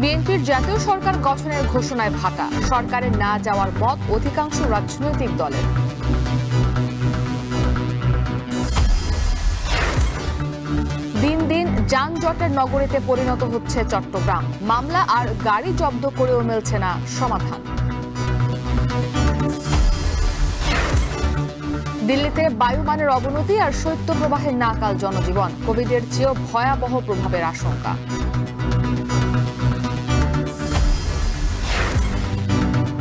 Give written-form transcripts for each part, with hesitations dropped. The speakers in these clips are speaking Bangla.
বিএনপির জাতীয় সরকার গঠনের ঘোষণায় ভাটা, সরকারে না যাওয়ার মত অধিকাংশ রাজনৈতিক দলের। দিন দিন যানজটের নগরীতে পরিণত হচ্ছে চট্টগ্রাম, মামলা আর গাড়ি জব্দ করেও মিলছে না সমাধান। দিল্লিতে বায়ুমানের অবনতি আর শৈত্যপ্রবাহের নাকাল জনজীবন, কোভিডের চেয়েও ভয়াবহ প্রভাবের আশঙ্কা।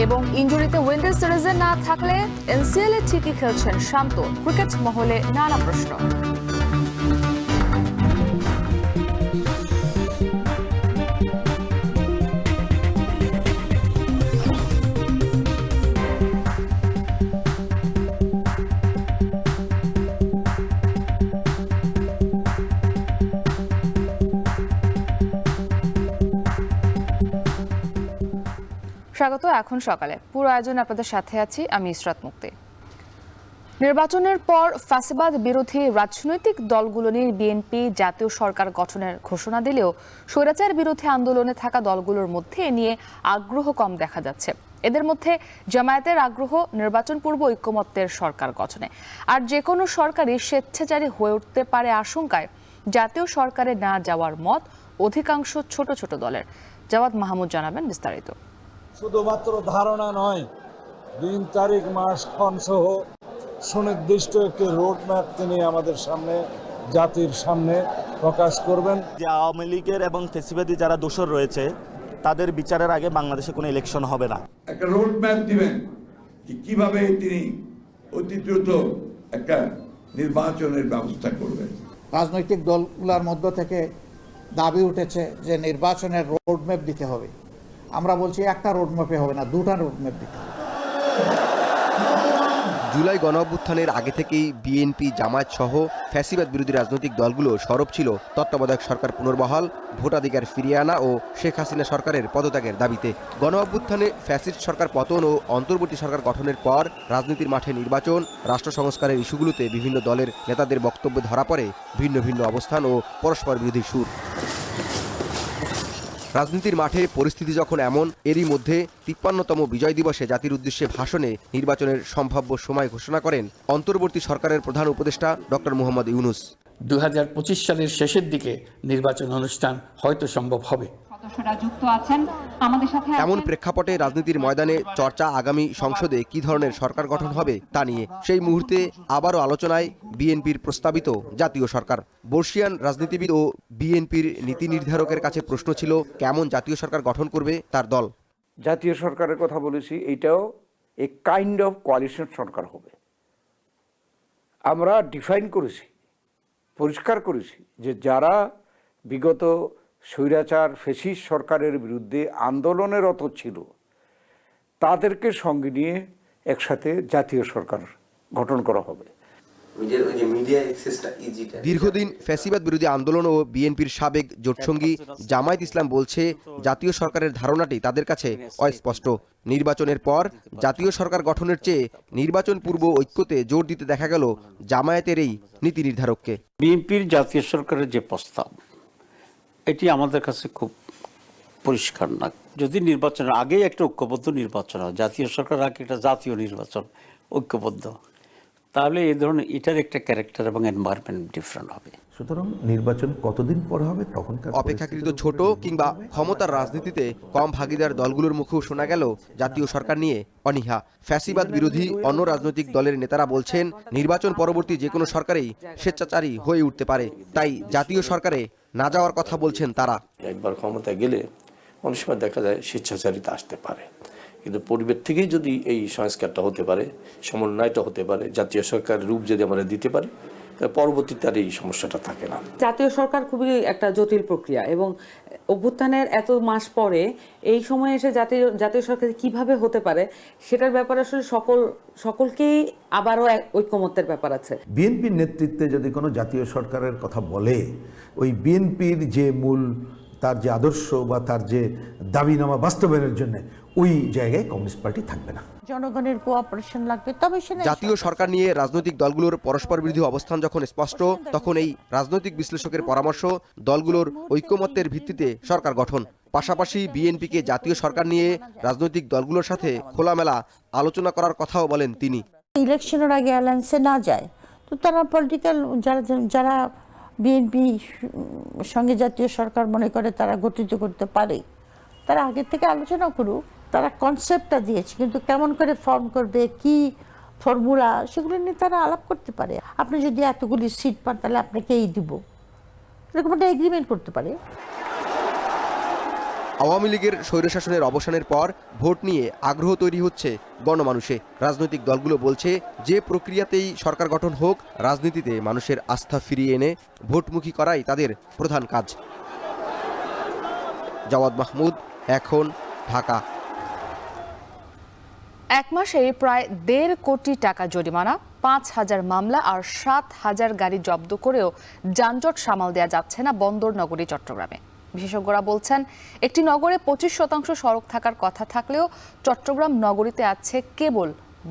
এবং ইনজুরিতে উইন্ডিজ সিরিজে না থাকলে এনসিএলে ঠিকই খেলছেন শান্ত, ক্রিকেট মহলে নানা প্রশ্ন। স্বাগত। এখন সকালে পুরো আয়োজন আপনাদের সাথে আছি আমি ইসরাত মুক্তি। নির্বাচনের পর ফ্যাসিবাদ বিরোধী রাজনৈতিক দলগুলো নিয়ে বিএনপি জাতীয় সরকার গঠনের ঘোষণা দিলেও স্বৈরাচার বিরোধী আন্দোলনে থাকা দলগুলোর মধ্যে এ নিয়ে আগ্রহ কম দেখা যাচ্ছে। এদের মধ্যে জামায়াতের আগ্রহ নির্বাচন পূর্ব ঐক্যমত্যের সরকার গঠনে, আর যে কোনো সরকারই স্বেচ্ছাচারী হয়ে উঠতে পারে আশঙ্কায় জাতীয় সরকারে না যাওয়ার মত অধিকাংশ ছোট ছোট দলের। জাওয়াদ মাহমুদ জানাবেন বিস্তারিত। শুধুমাত্র ধারণা নয়, দিন তারিখ মাস ক্ষণ সহ সুনির্দিষ্ট একটি রোডম্যাপ তিনি আমাদের সামনে, জাতির সামনে প্রকাশ করবেন। যে আওয়ামী লীগের এবং ফ্যাসিবাদী যারা দোষর রয়েছে তাদের বিচারের আগে বাংলাদেশে কোনো ইলেকশন হবে না। একটা রোডম্যাপ দিবেন যে কিভাবে তিনি অতি দ্রুত একটা নির্বাচনের ব্যবস্থা করবেন। রাজনৈতিক দলগুলোর মধ্য থেকে দাবি উঠেছে যে নির্বাচনের রোডম্যাপ দিতে হবে। আমরা বলছি একটা রোডম্যাপে হবে না, দুটা রোডম্যাপ দিতে হবে। জুলাই গণঅভ্যুত্থানের আগে থেকেই বিএনপি, জামায়াত সহ ফ্যাসিবাদ বিরোধী রাজনৈতিক দলগুলো সরব ছিল তত্ত্বাবধায়ক সরকার পুনর্বহাল, ভোটাধিকার ফিরিয়ে আনা ও শেখ হাসিনা সরকারের পদত্যাগের দাবিতে। গণঅভ্যুত্থানে ফ্যাসিস্ট সরকার পতন ও অন্তর্বর্তী সরকার গঠনের পর রাজনীতির মাঠে নির্বাচন, রাষ্ট্র সংস্কারের ইস্যুগুলোতে বিভিন্ন দলের নেতাদের বক্তব্যে ধরা পড়ে ভিন্ন ভিন্ন অবস্থান ও পরস্পর বিরোধী সুর। রাজনীতির মাঠে পরিস্থিতি যখন এমন, এরই মধ্যে ৫৩তম বিজয় দিবসে জাতির উদ্দেশ্যে ভাষণে নির্বাচনের সম্ভাব্য সময় ঘোষণা করেন অন্তর্বর্তী সরকারের প্রধান উপদেষ্টা ডক্টর মোহাম্মদ ইউনূস। ২০২৫ সালের শেষের দিকে নির্বাচন অনুষ্ঠান হয়তো সম্ভব হবে। এমন প্রেক্ষাপটে রাজনীতির ময়দানে চর্চা আগামী সংসদে কি ধরনের সরকার গঠন হবে তা নিয়ে। সেই মুহূর্তে আবারও আলোচনায় বিএনপির প্রস্তাবিত জাতীয় সরকার। বর্ষিয়ান রাজনীতিবিদ ও বিএনপির নীতি নির্ধারকের কাছে প্রশ্ন ছিল, কেমন জাতীয় সরকার গঠন করবে তার দল। জাতীয় সরকারের কথা বলেছি, এইটাও এ কাইন্ড অফ কোয়ালিশন সরকার হবে। আমরা ডিফাইন করেছি, পরিষ্কার করেছি যে যারা বিগত স্বৈরাচার ফ্যাসিস্ট সরকারের বিরুদ্ধে আন্দোলনরত ছিল তাদেরকে সঙ্গে নিয়ে একসাথে জাতীয় সরকার গঠন করা হবে। দীর্ঘদিন ফ্যাসিবাদ বিরোধী আন্দোলন ও বিএনপির সাবেক জোটসঙ্গী জামায়াত ইসলাম বলছে, জাতীয় সরকারের ধারণাটি তাদের কাছে অস্পষ্ট। নির্বাচনের পর জাতীয় সরকার গঠনের চেয়ে নির্বাচন পূর্ব ঐক্যতে জোর দিতে দেখা গেল জামায়াতের এই নীতি নির্ধারককে। বিএনপির জাতীয় সরকারের যে প্রস্তাব, এটি আমাদের কাছে খুব পরিষ্কার না। যদি নির্বাচনের আগেই একটা ঐক্যবদ্ধ নির্বাচন হয়, জাতীয় সরকার আগে একটা জাতীয় নির্বাচন ঐক্যবদ্ধ, তাহলে এই ধরনের এটার একটা ক্যারেক্টার এবং এনভায়রনমেন্ট ডিফারেন্ট হবে। সুতরাং নির্বাচন কতদিন পর হবে তখন অপেক্ষাকৃত ছোট কিংবা ক্ষমতার রাজনীতিতে কম ভাগিদার দলগুলোর মুখেও শোনা গেল জাতীয় সরকার নিয়ে অনীহা। ফ্যাসিবাদ বিরোধী অন্য রাজনৈতিক দলের নেতারা বলছেন, নির্বাচন পরবর্তী যে কোনো সরকারেই স্বেচ্ছাচারী হয়ে উঠতে পারে, তাই জাতীয় সরকারে না যাওয়ার কথা বলছেন তারা। একবার ক্ষমতায় গেলে অনেক সময় দেখা যায় স্বেচ্ছাচারিতা আসতে পারে, কিন্তু পরিবেশ থেকেই যদি এই সংস্কারটা হতে পারে, সমন্বয়টা হতে পারে, জাতীয় সরকারের রূপ যদি আমরা দিতে পারি, পরবর্তীতে আর এই সমস্যাটা থাকে না। জাতীয় সরকার খুবই একটা জটিল প্রক্রিয়া এবং অভ্যুত্থানের এত মাস পরে এই সময়ে এসে জাতীয় সরকার কিভাবে হতে পারে সেটার ব্যাপারে আসলে সকলকেই আবারও ঐক্যমত্যের ব্যাপার আছে। বিএনপির নেতৃত্বে যদি কোনো জাতীয় সরকারের কথা বলে, ওই বিএনপির যে মূল তার যে আদর্শ বা তার যে দাবিনামা বাস্তবায়নের জন্য ওই জায়গায় কমিউনিস্ট পার্টি থাকবে না। জনগণের কোঅপারেশন লাগবে, তবে জাতীয় সরকার নিয়ে রাজনৈতিক দলগুলোর পরস্পর বিরোধী অবস্থান যখন স্পষ্ট, তখন এই রাজনৈতিক বিশ্লেষকের পরামর্শ দলগুলোর ঐক্যমত্যের ভিত্তিতে সরকার গঠন। পাশাপাশি বিএনপিকে জাতীয় সরকার নিয়ে রাজনৈতিক দলগুলোর সাথে খোলামেলা আলোচনা করার কথাও বলেন তিনি। ইলেকশনের আগে অ্যালায়েন্সে না যায় তো তারা পলিটিক্যাল যারা বিএনপি সঙ্গে জাতীয় সরকার মনে করে তারা গঠিত করতে পারে, তারা আগে থেকে আলোচনা করুক। তারা কনসেপ্টটা দিয়েছে, কিন্তু কেমন করে ফর্ম করবে, কি ফর্মুলা, সেগুলো নিয়ে তারা আলাপ করতে পারে। আপনি যদি এতগুলি সিট পান তাহলে আপনাকে এই দিব, এরকম একটা এগ্রিমেন্ট করতে পারে। আওয়ামী লীগের স্বৈরশাসনের অবসানের পর ভোট নিয়ে আগ্রহ তৈরি হচ্ছে গণমানুষে। রাজনৈতিক দলগুলো বলছে যে প্রক্রিয়াতেই সরকার গঠন হোক, রাজনীতিতে মানুষের আস্থা ফিরিয়ে এনে ভোটমুখী করাই তাদের প্রধান কাজ। জাওয়াদ মাহমুদ, এখন, ঢাকা। এক মাসে প্রায় 1.5 কোটি টাকা জরিমানা, 5,000 মামলা আর 7,000 গাড়ি জব্দ করেও যানজট সামাল দেওয়া যাচ্ছে না বন্দর নগরী চট্টগ্রামে। বিশেষজ্ঞরা বলছেন, একটি নগরে 25% সড়ক থাকার কথা থাকলেও চট্টগ্রাম নগরীতে আছে কেবল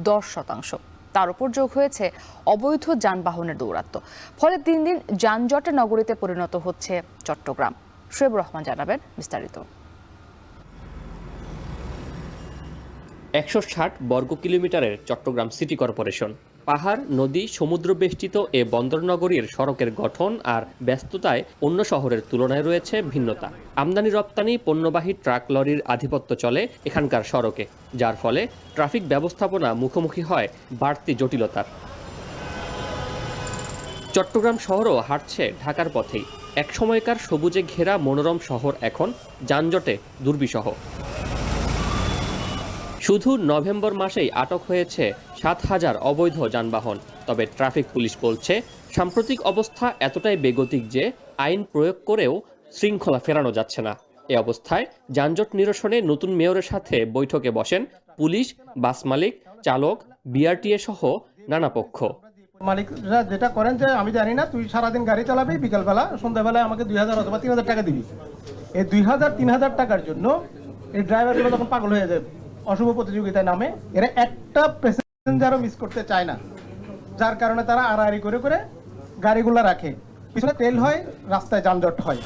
10%। তার উপর যোগ হয়েছে অবৈধ যানবাহনের দৌরাত্ম্য। ফলে দিন দিন যানজটে নগরীতে পরিণত হচ্ছে চট্টগ্রাম। শোয়েব রহমান জানাবেন বিস্তারিত। 160 বর্গ কিলোমিটারের চট্টগ্রাম সিটি কর্পোরেশন। পাহাড়, নদী, সমুদ্র বেষ্টিত এ বন্দরনগরীর সড়কের গঠন আর ব্যস্ততায় অন্য শহরের তুলনায় রয়েছে ভিন্নতা। আমদানি রপ্তানি পণ্যবাহী ট্রাক লরির আধিপত্য চলে এখানকার সড়কে, যার ফলে ট্রাফিক ব্যবস্থাপনা মুখোমুখি হয় বাড়তি জটিলতার। চট্টগ্রাম শহরও হাঁটছে ঢাকার পথেই। এক সময়কার সবুজে ঘেরা মনোরম শহর এখন যানজটে দুর্বিষহ। শুধু নভেম্বর মাসেই আটক হয়েছে 7,000 অবৈধ যানবাহন। তবে ট্রাফিক পুলিশ বলছে, সাম্প্রতিক অবস্থা এতটাই বেগতিক যে আইন প্রয়োগ করেও শৃঙ্খলা ফেরানো যাচ্ছে না। এ অবস্থায় যানজট নিরসনে নতুন মেয়রের সাথে বৈঠকে বসেন পুলিশ, বাস মালিক, চালক, বিআরটিএ সহ নানা পক্ষ। মালিকরা যেটা করেন যে, আমি জানি না, তুই সারাদিন গাড়ি চালাবি, বিকালবেলা সন্ধ্যাবেলায় আমাকে 2,000 অথবা 3,000 টাকা দিবি। এই 2,000-3,000 টাকার জন্য এই ড্রাইভারগুলো তখন পাগল হয়ে যায়, অশুভ প্রতিযোগিতায় নামে। এরা একটা প্যাসেঞ্জারও মিস করতে চায় না, যার কারণে তারা আড়াআড়ি করে করে গাড়িগুলো রাখে, পিছনে তেল হয়, রাস্তায় যানজট হয়।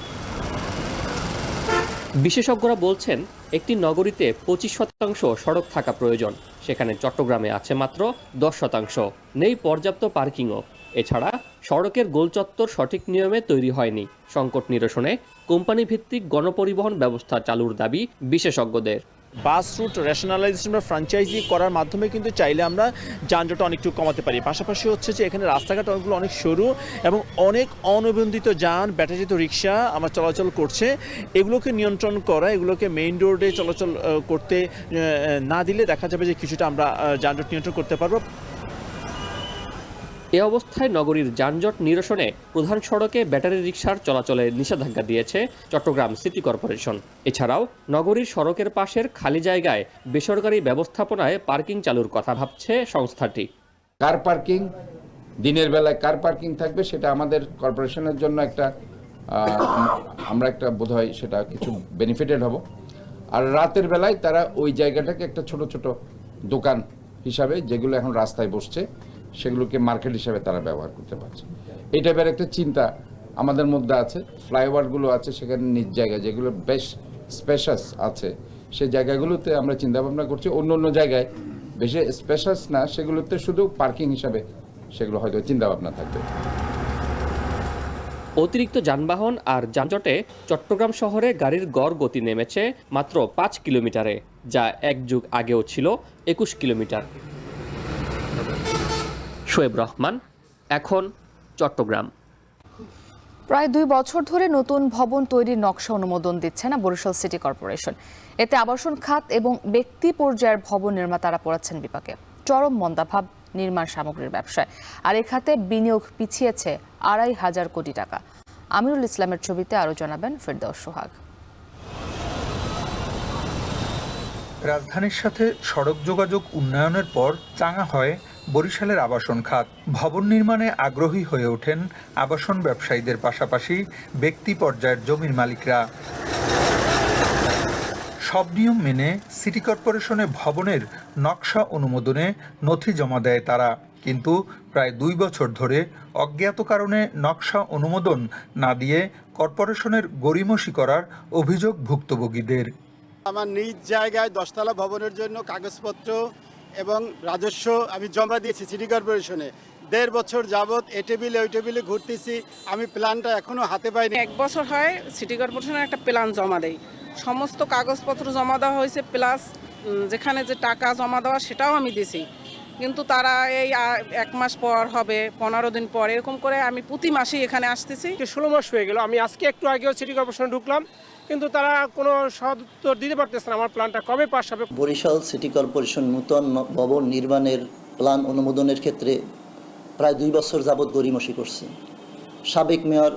বিশেষজ্ঞরা বলছেন, একটি নগরীতে 25% সড়ক থাকা প্রয়োজন। সেখানে চট্টগ্রামে আছে মাত্র 10%। নেই পর্যাপ্ত পার্কিংও। এছাড়া সড়কের গোলচত্বর সঠিক নিয়মে তৈরি হয়নি। সংকট নিরসনে কোম্পানি ভিত্তিক গণপরিবহন ব্যবস্থা চালুর দাবি বিশেষজ্ঞদের। বাস রুট রেশনালাইজেশন বা ফ্র্যাঞ্চাইজি করার মাধ্যমে কিন্তু চাইলে আমরা যানজট অনেকটু কমাতে পারি। পাশাপাশি হচ্ছে যে এখানে রাস্তাঘাট অনেকগুলো অনেক সরু এবং অনেক অনিবন্ধিত যান, ব্যাটারিচালিত রিক্সা আমার চলাচল করছে। এগুলোকে নিয়ন্ত্রণ করা, এগুলোকে মেইন রোডে চলাচল করতে না দিলে দেখা যাবে যে কিছুটা আমরা যানজট নিয়ন্ত্রণ করতে পারবো। এ অবস্থায় নগরীর যানজট নিরসনে প্রধান সড়কে ব্যাটারি রিকশার চলাচলে নিষেধাজ্ঞা দিয়েছে চট্টগ্রাম সিটি কর্পোরেশন। এছাড়াও নগরীর সড়কের পাশের খালি জায়গায় বেসরকারি ব্যবস্থাপনায় পার্কিং চালুর কথা ভাবছে সংস্থাটি। কার পার্কিং, দিনের বেলায় কার পার্কিং থাকবে সেটা আমাদের কর্পোরেশনের জন্য একটা আমরা একটা বোধহয় সেটা কিছু বেনিফিটেড হব। আর রাতের বেলায় তারা ওই জায়গাটাকে একটা ছোট ছোট দোকান হিসাবে, যেগুলো এখন রাস্তায় বসছে, সেগুলোকে মার্কেট হিসাবে তারা ব্যবহার করতে পারছে। এই টাইপের একটা চিন্তা আমাদের মধ্যে আছে। ফ্লাইওভারগুলো আছে সেখানে নিজ জায়গায় যেগুলো বেশ স্পেশাস আছে, সেই জায়গাগুলোতে আমরা চিন্তা ভাবনা করছি। অন্য অন্য জায়গায় বেশি স্পেশাস না, সেগুলোতে শুধু পার্কিং হিসাবে সেগুলো হয়তো চিন্তা ভাবনা থাকবে। অতিরিক্ত যানবাহন আর যানজটে চট্টগ্রাম শহরে গাড়ির গড় গতি নেমেছে মাত্র 5 কিলোমিটারে, যা এক যুগ আগেও ছিল 21 কিলোমিটার। শোয়েব রহমান, এখন, চট্টগ্রাম। প্রায় 2 বছর ধরে নতুন ভবন তৈরির নকশা অনুমোদন দিচ্ছে না বরিশাল সিটি কর্পোরেশন। এতে আবাসন খাত এবং ব্যক্তি পর্যায়ের ভবন নির্মাতারা পড়েছেন বিপাকে। চরম মন্দাভাব নির্মাণ সামগ্রীর ব্যবসায়, আর এ খাতে বিনিয়োগ পিছিয়েছে 2,500 কোটি টাকা। আমিরুল ইসলামের ছবিতে আরও জানাবেন ফেরদৌস সোহাগ। রাজধানীর সাথে সড়ক যোগাযোগ উন্নয়নের পর চাঙা হয় বরিশালের আবাসন খাত। ভবন নির্মাণে আগ্রহী হয়ে ওঠেন আবাসন ব্যবসায়ীদের পাশাপাশি ব্যক্তি পর্যায়ের জমির মালিকরা। সব নিয়ম মেনে সিটি কর্পোরেশনে ভবনের নকশা অনুমোদনে নথি জমা দেয় তারা, কিন্তু প্রায় 2 বছর ধরে অজ্ঞাত কারণে নকশা অনুমোদন না দিয়ে কর্পোরেশনের গড়িমসি করার অভিযোগ ভুক্তভোগীদের। আমার নিজ জায়গায় 10তলা ভবনের জন্য কাগজপত্র এবং রাজস্ব আমি জমা দিয়েছি সিটি কর্পোরেশনে। 1.5 বছর যাবৎ এ টেবিলে ওই টেবিলে ঘুরতেছি, আমি প্ল্যানটা এখনো হাতে পাইনি। 1 বছর হয় সিটি কর্পোরেশনের একটা প্ল্যান জমা দেয়, সমস্ত কাগজপত্র জমা দেওয়া হয়েছে, প্লাস যেখানে যে টাকা জমা দেওয়া সেটাও আমি দিছি, কিন্তু তারা এই 1 মাস পর হবে, 15 দিন পর, এরকম করে আমি প্রতি মাসেই এখানে আসতেছি। 16 মাস হয়ে গেল। আমি আজকে একটু আগেও সিটি কর্পোরেশনে ঢুকলাম, কিন্তু তারা কোনো সদুত্তর দিতে পারতেছে না আমার প্ল্যানটা কবে পাস হবে। বরিশাল সিটি কর্পোরেশন নূতন ভবন নির্মাণের প্ল্যান অনুমোদনের ক্ষেত্রে প্রায় 2 বছর যাবৎ গড়িমসি করছে। সাবেক মেয়র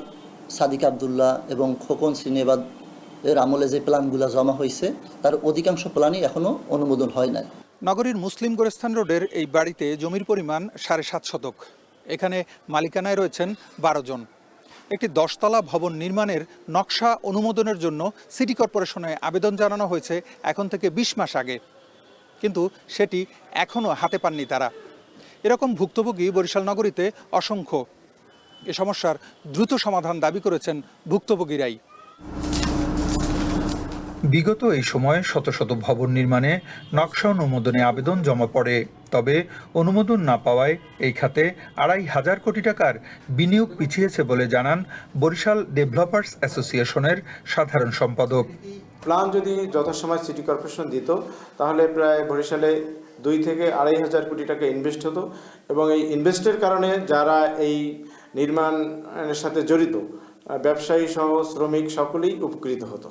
সাদিক আব্দুল্লাহ এবং খোকন শ্রীনিবাসের আমলে যে প্ল্যানগুলো জমা হয়েছে তার অধিকাংশ প্ল্যানই এখনও অনুমোদন হয় নাই। নগরীর মুসলিম গোরস্থান রোডের এই বাড়িতে জমির পরিমাণ 7.5 শতক। এখানে মালিকানায় রয়েছেন 12 জন। একটি 10তলা ভবন নির্মাণের নকশা অনুমোদনের জন্য সিটি কর্পোরেশনে আবেদন জানানো হয়েছে এখন থেকে 20 মাস আগে, কিন্তু সেটি এখনও হাতে পাননি তারা। এরকম ভুক্তভোগী বরিশাল নগরীতে অসংখ্য। এ সমস্যার দ্রুত সমাধান দাবি করেছেন ভুক্তভোগীরাই। বিগত এই সময়ে শত শত ভবন নির্মাণে নকশা অনুমোদনে আবেদন জমা পড়ে, তবে অনুমোদন না পাওয়ায় এই খাতে 2,500 কোটি টাকার বিনিয়োগ পিছিয়েছে বলে জানান বরিশাল ডেভেলপার্স অ্যাসোসিয়েশনের সাধারণ সম্পাদক। প্ল্যান যদি যথাসময় সিটি কর্পোরেশন দিত তাহলে প্রায় বরিশালে 2 থেকে 2,500 কোটি টাকা ইনভেস্ট হতো, এবং এই ইনভেস্টের কারণে যারা এই নির্মাণের সাথে জড়িত ব্যবসায়ী সহ শ্রমিক সকলেই উপকৃত হতো।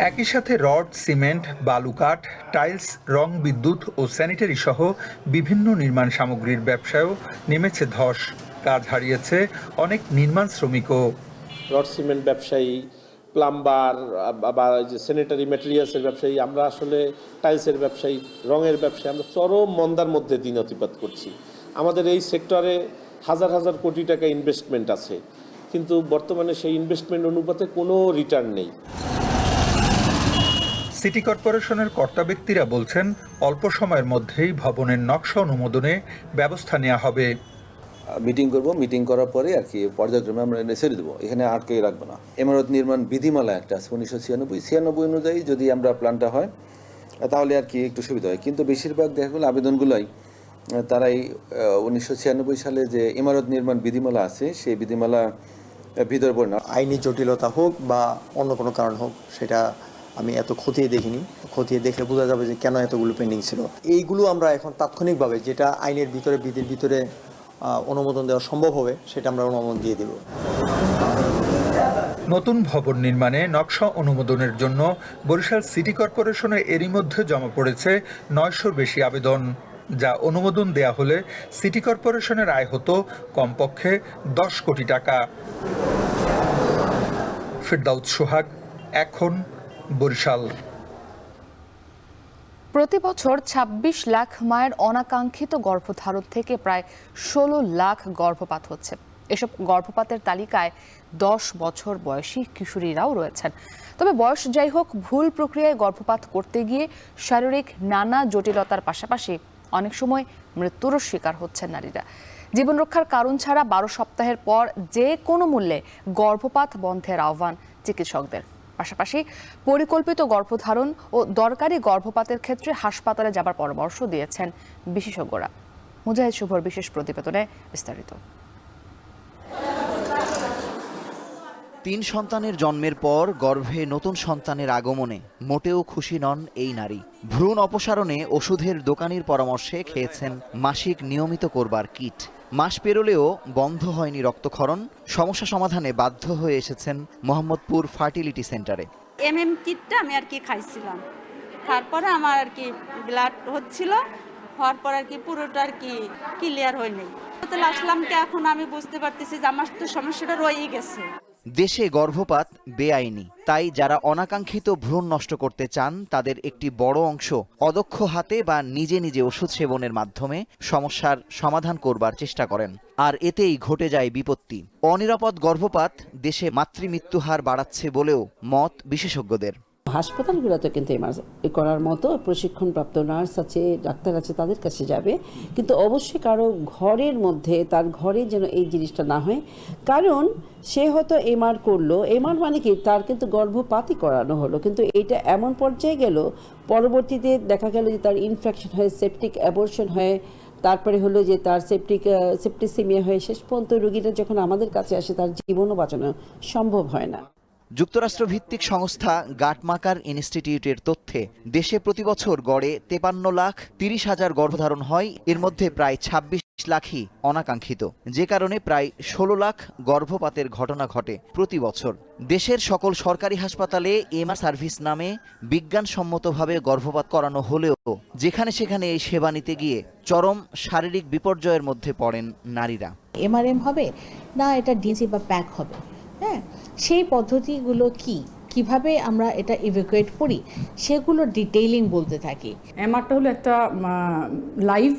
একই সাথে রড, সিমেন্ট, বালু, কাঠ, টাইলস, রং, বিদ্যুৎ ও স্যানিটারি সহ বিভিন্ন নির্মাণ সামগ্রীর ব্যবসায়ও নেমেছে ধস। কাজ হারিয়েছে অনেক নির্মাণ শ্রমিকও। রড সিমেন্ট ব্যবসায়ী, প্লাম্বার বা যে স্যানিটারি ম্যাটেরিয়ালসের ব্যবসায়ী, আমরা আসলে টাইলসের ব্যবসায়ী, রঙের ব্যবসায়ী, আমরা চরম মন্দার মধ্যে দিন অতিবাদ করছি। আমাদের এই সেক্টরে হাজার হাজার কোটি টাকা ইনভেস্টমেন্ট আছে, কিন্তু বর্তমানে সেই ইনভেস্টমেন্ট অনুপাতে কোনো রিটার্ন নেই। সিটি কর্পোরেশনের কর্তা ব্যক্তিরা বলছেন অল্প সময়ের মধ্যেই ভবনের নকশা অনুমোদনে ব্যবস্থা নেওয়া হবে। মিটিং করব, মিটিং করার পরে আর কি পর্যায়ক্রমে আমরা ছেড়ে দেবো, এখানে আটকে রাখবো না। ইমারত নির্মাণ বিধিমালা একটা আছে 1996 অনুযায়ী যদি আমরা প্ল্যানটা হয় তাহলে আর কি একটু সুবিধা হয়, কিন্তু বেশিরভাগ দেখা গেলো আবেদনগুলোই তারাই 1996 সালে যে ইমারত নির্মাণ বিধিমালা আছে সেই বিধিমালা ভিতরে পড়ে না। আইনি জটিলতা হোক বা অন্য কোনো কারণ হোক, সেটা আমি এত খতিয়ে দেখিনি। খতিয়ে দেখলে বোঝা যাবে যে কেন এতগুলো পেন্ডিং ছিল। এইগুলো আমরা এখন তাৎক্ষণিকভাবে যেটা আইনের ভিতরে, বিধির ভিতরে অনুমোদন দেওয়া সম্ভব হবে সেটা আমরা অনুমোদন দিয়ে দেব। নতুন ভবন নির্মাণে নকশা অনুমোদনের জন্য বরিশাল সিটি কর্পোরেশনে এরই মধ্যে জমা পড়েছে 900-র বেশি আবেদন, যা অনুমোদন দেয়া হলে সিটি কর্পোরেশনের আয় হতো কমপক্ষে 10 কোটি টাকা। ফিরদাউস সোহাগ, এখন, বরিশাল। প্রতি বছর 26 লাখ মায়ের অনাকাঙ্ক্ষিত গর্ভধারণ থেকে প্রায় 16 লাখ গর্ভপাত হচ্ছে। এসব গর্ভপাতের তালিকায় 10 বছর বয়সী কিশোরীরাও রয়েছেন। তবে বয়স যাই হোক, ভুল প্রক্রিয়ায় গর্ভপাত করতে গিয়ে শারীরিক নানা জটিলতার পাশাপাশি অনেক সময় মৃত্যুরও শিকার হচ্ছেন নারীরা। জীবন রক্ষার কারণ ছাড়া 12 সপ্তাহের পর যে কোনো মূল্যে গর্ভপাত বন্ধের আহ্বান চিকিৎসকদের। পাশাপাশি পরিকল্পিত গর্ভধারণ ও দরকারি গর্ভপাতের ক্ষেত্রে হাসপাতালে যাবার পরামর্শ দিয়েছেন বিশেষজ্ঞরা। মুজাহিদ শুভর বিশেষ প্রতিবেদনে বিস্তারিত। 3 সন্তানের জন্মের পর গর্ভে নতুন সন্তানের আগমনে মোটেও খুশি নন এই নারী। ভ্রূণ অপসারণে ওষুধের দোকানির পরামর্শে খেয়েছেন মাসিক নিয়মিত করবার কিট। মাস পেরোলেও বন্ধ হয়নি রক্তক্ষরণ। সমস্যা সমাধানে বাধ্য হয়ে এসেছেন মোহাম্মদপুর ফার্টিলিটি সেন্টারে। এমএম কিটটা আমি আর কি খাইছিলাম, তারপরে আমার আর কি ব্লাড হচ্ছিল, হওয়ার পর আর কি পুরোটা আর কি ক্লিয়ার হয়নি। তাহলে আসলাম কি এখন আমি বুঝতে পারতেছি যে আমার তো সমস্যাটা রয়েই গেছে। দেশে গর্ভপাত বেআইনি, তাই যারা অনাকাঙ্ক্ষিত ভ্রূণ নষ্ট করতে চান তাদের একটি বড় অংশ অদক্ষ হাতে বা নিজে নিজে ওষুধ সেবনের মাধ্যমে সমস্যার সমাধান করবার চেষ্টা করেন, আর এতেই ঘটে যায় বিপত্তি। অনিরাপদ গর্ভপাত দেশে মাতৃমৃত্যু হার বাড়াচ্ছে বলেও মত বিশেষজ্ঞদের। হাসপাতালগুলোতে কিন্তু এমআরআই করার মতো প্রশিক্ষণপ্রাপ্ত নার্স আছে, ডাক্তার আছে, তাদের কাছে যাবে। কিন্তু অবশ্যই কারো ঘরের মধ্যে, তার ঘরে যেন এই জিনিসটা না হয়। কারণ সে হয়তো এমআর করলো, এমআর মানে কি তার কিন্তু গর্ভপাতই করানো হলো, কিন্তু এইটা এমন পর্যায়ে গেল পরবর্তীতে দেখা গেল যে তার ইনফেকশন হয়, সেপটিক অ্যাবর্শন হয়, তারপরে হলো যে তার সেপ্টিসিমিয়া হয়ে শেষ পর্যন্ত রোগীটা যখন আমাদের কাছে আসে তার জীবনও বাঁচানো সম্ভব হয় না। যুক্তরাষ্ট্রভিত্তিক সংস্থা গাটমাকার ইনস্টিটিউটের তথ্যে দেশে প্রতিবছর গড়ে 53,30,000 গর্ভধারণ হয়, এর মধ্যে প্রায় 26 লাখই অনাকাঙ্ক্ষিত, যে কারণে প্রায় 16 লাখ গর্ভপাতের ঘটনা ঘটে প্রতি বছর। দেশের সকল সরকারি হাসপাতালে এমআর সার্ভিস নামে বিজ্ঞানসম্মতভাবে গর্ভপাত করানো হলেও যেখানে সেখানে এই সেবা নিতে গিয়ে চরম শারীরিক বিপর্যয়ের মধ্যে পড়েন নারীরা। এমআরএম হবে না, এটা ডিসি বা প্যাক হবে, হ্যাঁ, সেই পদ্ধতিগুলো কিভাবে আমরা এটা ইভ্যাকুয়েট করি সেগুলো ডিটেইলিং বলতে থাকি। এমআরটা হলো একটা লাইভ,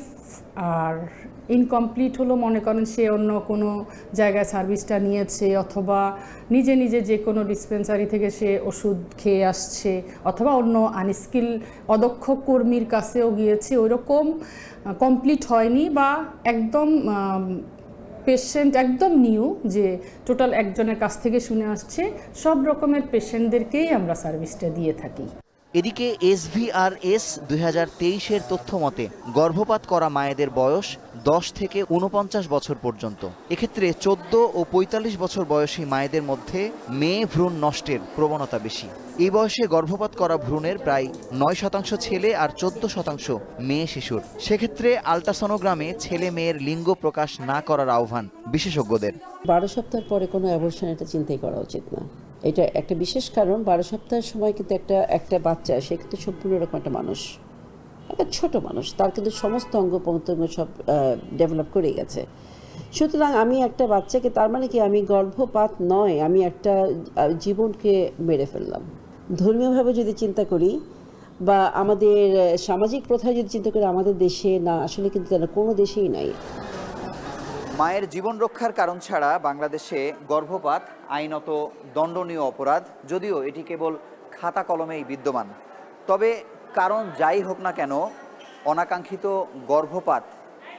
আর ইনকমপ্লিট হলো মনে করেন সে অন্য কোনো জায়গায় সার্ভিসটা নিয়েছে অথবা নিজে নিজে যে কোনো ডিসপেন্সারি থেকে সে ওষুধ খেয়ে আসছে অথবা অন্য আনস্কিল অদক্ষ কর্মীর কাছেও গিয়েছে, ওইরকম কমপ্লিট হয়নি বা একদম পেশেন্ট একদম নিউ, যে টোটাল একজনের কাছ থেকে শুনে আসছে, সব রকমের পেশেন্টদেরকেই আমরা সার্ভিসটা দিয়ে থাকি। এদিকে SVRS 2023-এর তথ্য মতে গর্ভপাত করা মায়েদের বয়স 10 থেকে 49 বছর পর্যন্ত। এক্ষেত্রে 14 ও 45 বছর বয়সী মায়েদের মধ্যে মেয়ে ভ্রূণ নষ্টের প্রবণতা বেশি। এই বয়সে গর্ভপাত করা ভ্রূণের প্রায় 9% ছেলে আর 14% মেয়ে শিশুর। সেক্ষেত্রে আল্ট্রাসনোগ্রামে ছেলে মেয়ের লিঙ্গ প্রকাশ না করার আহ্বান বিশেষজ্ঞদের। 12 সপ্তাহ পরে কোনো অ্যাবর্শন এটা চিন্তাই করা উচিত না। এটা একটা বিশেষ কারণ, 12 সপ্তাহের সময় কিন্তু একটা বাচ্চা, সে কিন্তু সম্পূর্ণ রকম একটা মানুষ, একটা ছোট মানুষ, তার কিন্তু সমস্ত অঙ্গ প্রত্যঙ্গ সব ডেভেলপ করে গেছে। সুতরাং আমি একটা বাচ্চাকে, তার মানে কি আমি গর্ভপাত নয়, আমি একটা জীবনকে মেরে ফেললাম। ধর্মীয়ভাবে যদি চিন্তা করি বা আমাদের সামাজিক প্রথায় যদি চিন্তা করি, আমাদের দেশে না, আসলে কিন্তু তারা কোনো দেশেই নাই। মায়ের জীবন রক্ষার কারণ ছাড়া বাংলাদেশে গর্ভপাত আইনত দণ্ডনীয় অপরাধ, যদিও এটি কেবল খাতা কলমেই বিদ্যমান। তবে কারণ যাই হোক না কেন, অনাকাঙ্ক্ষিত গর্ভপাত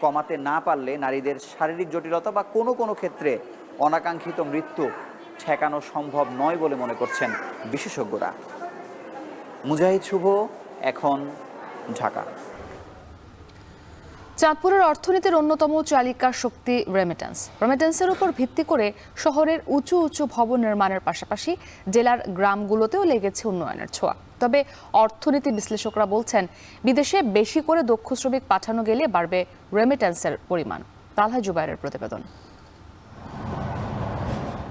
কমাতে না পারলে নারীদের শারীরিক জটিলতা বা কোনো ক্ষেত্রে অনাকাঙ্ক্ষিত মৃত্যু ঠেকানো সম্ভব নয় বলে মনে করছেন বিশেষজ্ঞরা। মুজাহিদ শুভ, এখন, ঢাকা। চাঁদপুরের অর্থনীতির অন্যতম চালিকা শক্তি রেমিটেন্সের উপর ভিত্তি করে শহরের উঁচু উঁচু ভবন নির্মাণের পাশাপাশি জেলার গ্রামগুলোতেও লেগেছে উন্নয়নের ছোঁয়া। তবে অর্থনীতি বিশ্লেষকরা বলছেন, বিদেশে বেশি করে দক্ষ শ্রমিক পাঠানো গেলে বাড়বে রেমিটেন্সের পরিমাণ। তালহা জুবাইরের প্রতিবেদন।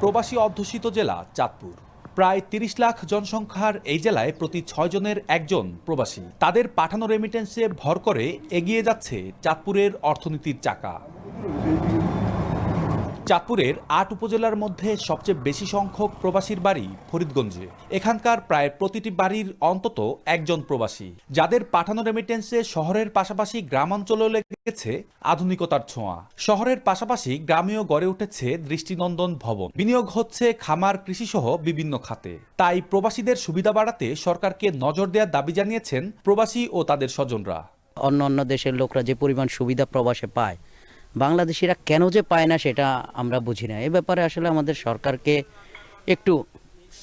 প্রবাসী অধ্যুষিত জেলা চাঁদপুর। প্রায় 30 লাখ জনসংখ্যার এই জেলায় প্রতি 6 জনের একজন প্রবাসী। তাদের পাঠানো রেমিটেন্সে ভর করে এগিয়ে যাচ্ছে চাঁদপুরের অর্থনীতির চাকা। চাঁদপুরের 8 উপজেলার মধ্যে সবচেয়ে বেশি সংখ্যক প্রবাসীর বাড়ি ফরিদগঞ্জে। এখানকার প্রায় প্রতিটি বাড়ির অন্তত একজন প্রবাসী, যাদের পাঠানো রেমিটেন্সে শহরের পাশাপাশি গ্রামাঞ্চলেও লেগেছে আধুনিকতার ছোঁয়া। শহরের পাশাপাশি গ্রামেও গড়ে উঠেছে দৃষ্টিনন্দন ভবন। বিনিয়োগ হচ্ছে খামার, কৃষিসহ বিভিন্ন খাতে। তাই প্রবাসীদের সুবিধা বাড়াতে সরকারকে নজর দেওয়ার দাবি জানিয়েছেন প্রবাসী ও তাদের স্বজনরা। অন্য দেশের লোকরা যে পরিমাণ সুবিধা প্রবাসে পায়, বাংলাদেশিরা কেন যে পায় না সেটা আমরা বুঝি না। এ ব্যাপারে আসলে আমাদের সরকারকে একটু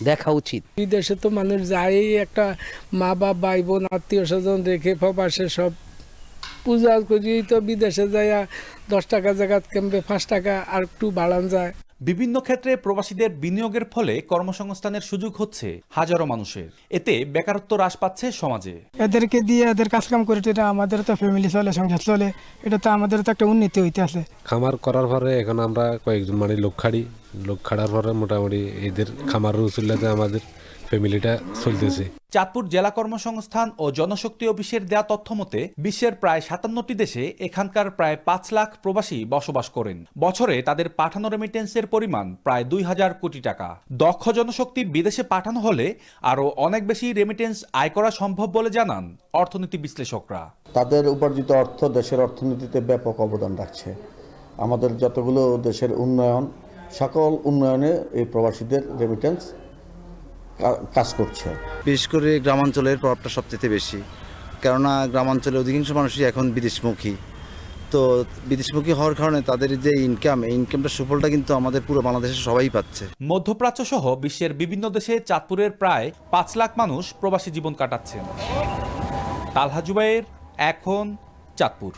দেখা উচিত। বিদেশে তো মানুষ যায়, একটা মা বাপ ভাই বোন আত্মীয় স্বজন রেখে প্রবাসে সব পূজা করি, তো বিদেশে যায় 10 টাকা জায়গা কমবে 5 টাকা আর একটু বাড়ান যায়। বিভিন্ন ক্ষেত্রে প্রবাসীদের বিনিয়োগের ফলে কর্মসংস্থানের সুযোগ হচ্ছে হাজারো মানুষের। এতে বেকারত্ব হ্রাস পাচ্ছে সমাজে। এদেরকে দিয়ে এদের কাজকাম করে আমাদের তো ফ্যামিলি চলে, সংসার চলে, এটা তো আমাদের তো একটা উন্নতি হইতে আছে। খামার করার পরে এখন আমরা কয়েকজন লোক খাড়ার পরে মোটামুটি এদের খামার উচিল্লাতে আমাদের ফ্যামিলিটা চলতেছে। চাঁদপুর জেলা কর্মসংস্থান ও জনশক্তি অফিসের দেয়া তথ্য মতে বিশ্বের প্রায় 57টি দেশে এখানকার প্রায় 5 লাখ প্রবাসী বসবাস করেন। বছরে তাদের পাঠানো রেমিটেন্সের পরিমাণ প্রায় 2000 কোটি টাকা। দক্ষ জনশক্তি বিদেশে পাঠানো হলে আরও অনেক বেশি রেমিটেন্স আয় করা সম্ভব বলে জানান অর্থনীতি বিশ্লেষকরা। তাদের উপার্জিত অর্থ দেশের অর্থনীতিতে ব্যাপক অবদান রাখছে। আমাদের যতগুলো দেশের উন্নয়ন, সকল উন্নয়নে এই প্রবাসীদের রেমিটেন্স কাজ করছে। বিশেষ করে গ্রামাঞ্চলের প্রভাবটা সবচেয়ে বেশি, কেননা গ্রামাঞ্চলে অধিকাংশ মানুষই এখন বিদেশমুখী। তো বিদেশমুখী হওয়ার কারণে তাদের যে ইনকামটা সুফলটা কিন্তু আমাদের পুরো বাংলাদেশে সবাই পাচ্ছে। মধ্যপ্রাচ্য সহ বিশ্বের বিভিন্ন দেশে চাঁদপুরের প্রায় ৫ লাখ মানুষ প্রবাসী জীবন কাটাচ্ছেন। তালহা জুবাইর, এখন চাঁদপুর।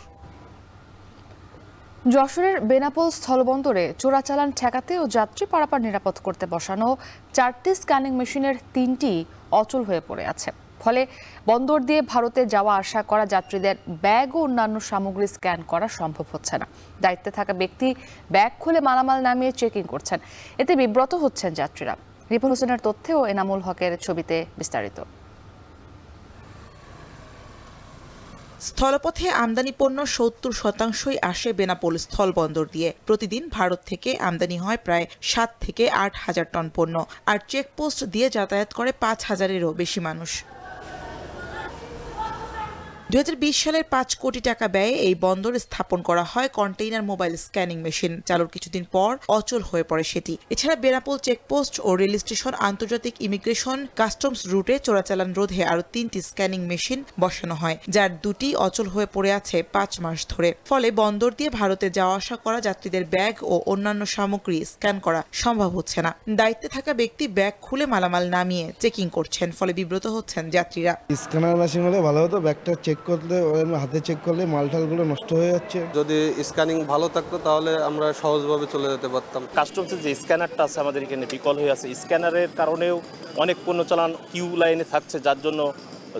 যশোরের বেনাপোল স্থলবন্দরে চোরাচালান ঠেকাতে ও যাত্রী পারাপার নিরাপদ করতে বসানো 4টি স্ক্যানিং মেশিনের 3টি অচল হয়ে পড়ে আছে। ফলে বন্দর দিয়ে ভারতে যাওয়া আসা করা যাত্রীদের ব্যাগ ও অন্যান্য সামগ্রী স্ক্যান করা সম্ভব হচ্ছে না। দায়িত্বে থাকা ব্যক্তি ব্যাগ খুলে মালামাল নামিয়ে চেকিং করছেন, এতে বিব্রত হচ্ছেন যাত্রীরা। রিপন হোসেনের তথ্যে ও এনামুল হকের ছবিতে বিস্তারিত। স্থলপথে আমদানি পণ্য ৭০% আসে বেনাপোল স্থলবন্দর দিয়ে। প্রতিদিন ভারত থেকে আমদানি হয় প্রায় ৭ থেকে ৮ হাজার টন পণ্য, আর চেকপোস্ট দিয়ে যাতায়াত করে ৫,০০০-এরও বেশি মানুষ। 2020 সালের 5 কোটি টাকা ব্যয়ে এই বন্দরে স্থাপন করা হয় কন্টেইনার মোবাইল স্ক্যানিং মেশিন। চালুর কিছুদিন পর অচল হয়ে পড়ে সেটি। এছাড়া বেনাপোল চেকপোস্ট ও রেল স্টেশন, আন্তর্জাতিক ইমিগ্রেশন, কাস্টমস রুটে চোরাচালান রোধে আরও 3টি স্ক্যানিং মেশিন বসানো হয়, যার 2টি অচল হয়ে পড়ে আছে 5 মাস ধরে। ফলে বন্দর দিয়ে ভারতে যাওয়া আসা করা যাত্রীদের ব্যাগ ও অন্যান্য সামগ্রী স্ক্যান করা সম্ভব হচ্ছে না। দায়িত্বে থাকা ব্যক্তি ব্যাগ খুলে মালামাল নামিয়ে চেকিং করছেন, ফলে বিব্রত হচ্ছেন যাত্রীরা। স্ক্যানার মেশিন হলে ভালো হতো, ব্যাগটা চেক করলে হাতে চেক করলে মালটালগুলো নষ্ট হয়ে যাচ্ছে। যদি স্ক্যানিং ভালো থাকতো তাহলে আমরা সহজভাবে চলে যেতে পারতাম। কাস্টমসের যে স্ক্যানারটা আছে আমাদের এখানে বিকল হয়ে আছে, স্ক্যানারের কারণেও অনেক পণ্য চালান কিউ লাইনে থাকছে, যার জন্য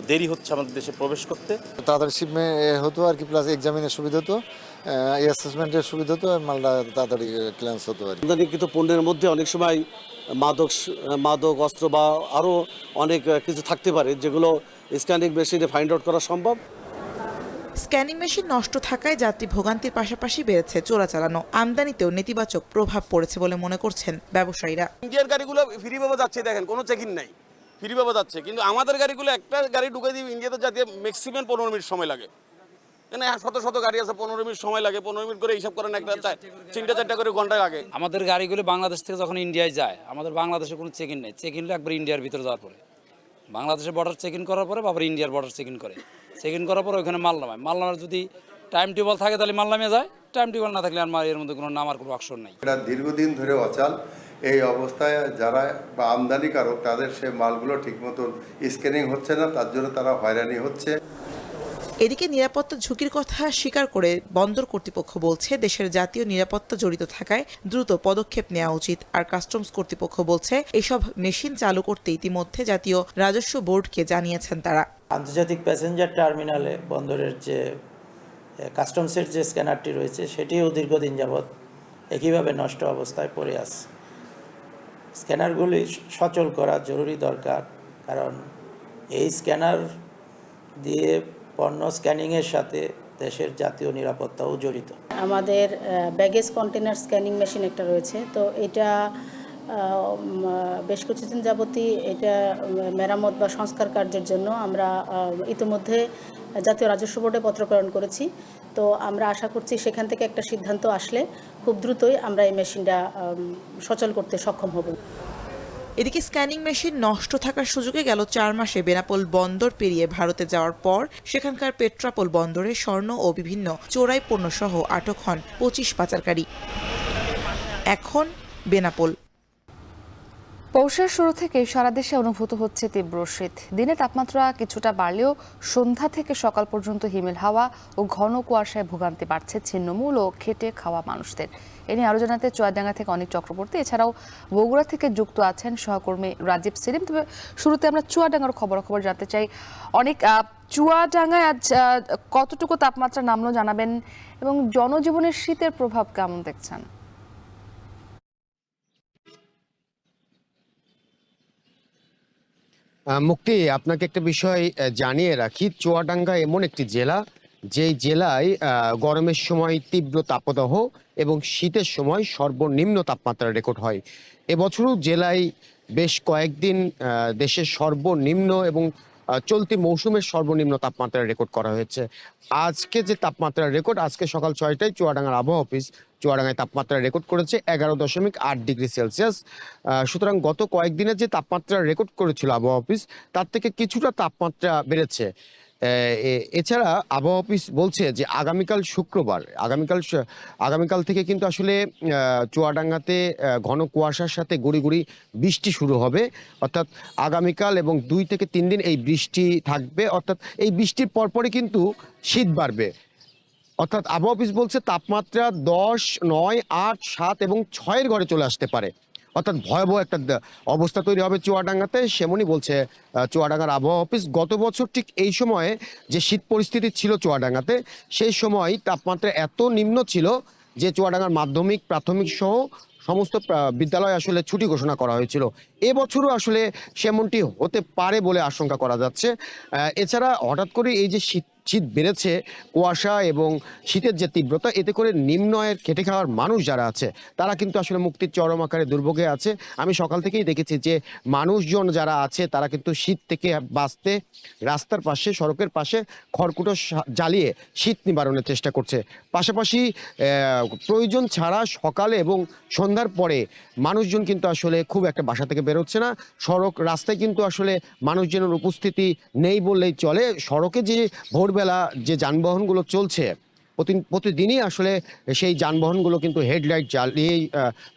দেরি হচ্ছে আমাদের দেশে প্রবেশ করতে। তাড়াতাড়ি শিপমেন্ট হতো আর কি, প্লাস এক্সামিনের সুবিধা হতো, অ্যাসেসমেন্টের সুবিধা হতো, মালটা তাড়াতাড়ি ক্লিয়ারেন্স হতো আর কি। আমদানিকৃত পণ্যের মধ্যে অনেক সময় মাদক অস্ত্র বা আরও অনেক কিছু থাকতে পারে, যেগুলো স্ক্যানিং মেশিনে ফাইন্ড আউট করা সম্ভব। স্ক্যানিং মেশিন নষ্ট থাকায় যাত্রী ভোগান্তির পাশাপাশি বেড়েছে চোরাচালানো। আমদানিতেও নেতিবাচক প্রভাব পড়েছে বলে মনে করছেন ব্যবসায়ীরা। ইন্ডিয়ার গাড়িগুলো ফ্রিভাবে যাচ্ছে, দেখেন কোনো চেকিং নাই, ফ্রিভাবে যাচ্ছে। কিন্তু আমাদের গাড়িগুলো একটা গাড়ি ঢুকে দিয়ে ইন্ডিয়াতে যাতে ম্যাক্সিমাম 15 মিনিট সময় লাগে। এখানে শত গাড়ি আছে, 15 মিনিট সময় লাগে। 15 মিনিট করে হিসাব করেন, একটা 3-4 করে ঘন্টায় লাগে। আমাদের গাড়িগুলো বাংলাদেশ থেকে যখন ইন্ডিয়ায় যায়, আমাদের বাংলাদেশে কোনো চেক ইন নেই। চেক ইন একবার ইন্ডিয়ার ভিতরে যাওয়ার পরে, বাংলাদেশের বর্ডার চেক ইন করার পরে আবার ইন্ডিয়ার বর্ডার চেক ইন করে। চেক ইন করার পরে ওখানে মাল নামায়। মাল নামার যদি টাইম টেবল থাকে তাহলে মাল নামিয়ে যায়, টাইম টেবল না থাকলে আর এর মধ্যে কোনো নামার কোনো অপশন নেই। এটা দীর্ঘদিন ধরে অচল। এই অবস্থায় যারা বা আমদানিকারক, তাদের সে মালগুলো ঠিক মতন স্ক্যানিং হচ্ছে না, তার জন্য তারা হয়রানি হচ্ছে। এদিকে নিরাপত্তা ঝুঁকির কথা স্বীকার করে বন্দর কর্তৃপক্ষ বলছে, দেশের জাতীয় নিরাপত্তা জড়িত থাকায় দ্রুত পদক্ষেপ নেওয়া উচিত। আর কাস্টমস কর্তৃপক্ষ বলছে, এসব মেশিন চালু করতে ইতিমধ্যে জাতীয় রাজস্ব বোর্ডকে জানিয়েছেন তারা। আন্তর্জাতিক প্যাসেঞ্জার টার্মিনালে বন্দরের যে কাস্টমসের যে স্ক্যানারটি রয়েছে, সেটিও দীর্ঘদিন যাবৎ একইভাবে নষ্ট অবস্থায় পড়ে আছে। স্ক্যানারগুলি সচল করা জরুরি দরকার, কারণ এই স্ক্যানার দিয়ে পণ্য স্ক্যানিংয়ের সাথে দেশের জাতীয় নিরাপত্তাও জড়িত। আমাদের ব্যাগেজ কন্টেনার স্ক্যানিং মেশিন একটা রয়েছে, তো এটা বেশ কিছুদিন যাবতই এটা মেরামত বা সংস্কার কার্যের জন্য আমরা ইতিমধ্যে জাতীয় রাজস্ব বোর্ডে পত্র প্রেরণ করেছি। তো আমরা আশা করছি সেখান থেকে একটা সিদ্ধান্ত আসলে খুব দ্রুতই আমরা এই মেশিনটা সচল করতে সক্ষম হব। এদিকে স্ক্যানিং মেশিন নষ্ট থাকার সুযোগে গেল 4 মাসে বেনাপোল বন্দর পেরিয়ে ভারতে যাওয়ার পর সেখানকার পেট্রাপোল বন্দরে স্বর্ণ ও বিভিন্ন চোরাই পণ্য সহ আটক হন 25 পাচারকারী। এখন বেনাপোল। পৌষের শুরু থেকে সারা দেশে অনুভূত হচ্ছে তীব্র শীত। দিনে তাপমাত্রা কিছুটা বাড়লেও সন্ধ্যা থেকে সকাল পর্যন্ত হিমেল হাওয়া ও ঘন কুয়াশায় ভোগান্তি বাড়ছে ছিন্নমূল ও খেটে খাওয়া মানুষদের। এ নিয়ে আরো জানাতে চুয়াডাঙ্গা থেকে অনেক চক্রবর্তী, এছাড়াও বগুড়া থেকে যুক্ত আছেন সহকর্মী রাজীব সেলিম। তবে শুরুতে আমরা চুয়াডাঙ্গার খবর জানতে চাই। অনেক চুয়াডাঙ্গায় আজ কতটুকু তাপমাত্রা নামলো জানাবেন, এবং জনজীবনের শীতের প্রভাব কেমন দেখছেন? মুক্তি, আপনাকে একটা বিষয় জানিয়ে রাখি, চুয়াডাঙ্গা এমন একটি জেলা যেই জেলায় গরমের সময় তীব্র তাপদাহ এবং শীতের সময় সর্বনিম্ন তাপমাত্রা রেকর্ড হয়। এবছরও জেলায় বেশ কয়েকদিন দেশের সর্বনিম্ন এবং চলতি মৌসুমের সর্বনিম্ন তাপমাত্রা রেকর্ড করা হয়েছে। আজকে যে তাপমাত্রার রেকর্ড, আজকে সকাল 6টায় চুয়াডাঙ্গার আবহাওয়া অফিস চুয়াডাঙ্গায় তাপমাত্রা রেকর্ড করেছে 11.8 ডিগ্রি সেলসিয়াস। সুতরাং গত কয়েকদিনের যে তাপমাত্রা রেকর্ড করেছিল আবহাওয়া অফিস, তার থেকে কিছুটা তাপমাত্রা বেড়েছে। এছাড়া আবহাওয়া অফিস বলছে যে আগামীকাল শুক্রবার, আগামীকাল থেকে কিন্তু আসলে চুয়াডাঙ্গাতে ঘন কুয়াশার সাথে গুড়ি গুড়ি বৃষ্টি শুরু হবে। অর্থাৎ আগামীকাল এবং 2 থেকে 3 দিন এই বৃষ্টি থাকবে। অর্থাৎ এই বৃষ্টির পরপরই কিন্তু শীত বাড়বে। অর্থাৎ আবহাওয়া অফিস বলছে তাপমাত্রা 10, 9, 8, 7 এবং 6-এর ঘরে চলে আসতে পারে। অর্থাৎ ভয়াবহ একটা অবস্থা তৈরি হবে চুয়াডাঙ্গাতে, সেমনই বলছে চুয়াডাঙ্গার আবহাওয়া অফিস। গত বছর ঠিক এই সময়ে যে শীত পরিস্থিতি ছিল চুয়াডাঙ্গাতে, সেই সময় তাপমাত্রা এত নিম্ন ছিল যে চুয়াডাঙ্গার মাধ্যমিক, প্রাথমিক সহ সমস্ত বিদ্যালয় আসলে ছুটি ঘোষণা করা হয়েছিল। এবছরও আসলে সেমনটি হতে পারে বলে আশঙ্কা করা যাচ্ছে। এছাড়া হঠাৎ করে এই যে শীত বেড়েছে, কুয়াশা এবং শীতের যে তীব্রতা, এতে করে নিম্ন আয়ের খেটে খাওয়ার মানুষ যারা আছে তারা কিন্তু আসলে মুক্তির চরম আকারে দুর্ভোগে আছে। আমি সকাল থেকেই দেখেছি যে মানুষজন যারা আছে তারা কিন্তু শীত থেকে বাঁচতে রাস্তার পাশে, সড়কের পাশে খড়কুটো জ্বালিয়ে শীত নিবারণের চেষ্টা করছে। পাশাপাশি প্রয়োজন ছাড়া সকালে এবং সন্ধ্যার পরে মানুষজন কিন্তু আসলে খুব একটা বাসা থেকে বেরোচ্ছে না। সড়ক রাস্তায় কিন্তু আসলে মানুষজনের উপস্থিতি নেই বললেই চলে। সড়কে যে ভোরবেলা যে যানবাহনগুলো চলছে, প্রতিদিনই আসলে সেই যানবাহনগুলো কিন্তু হেডলাইট জ্বালিয়েই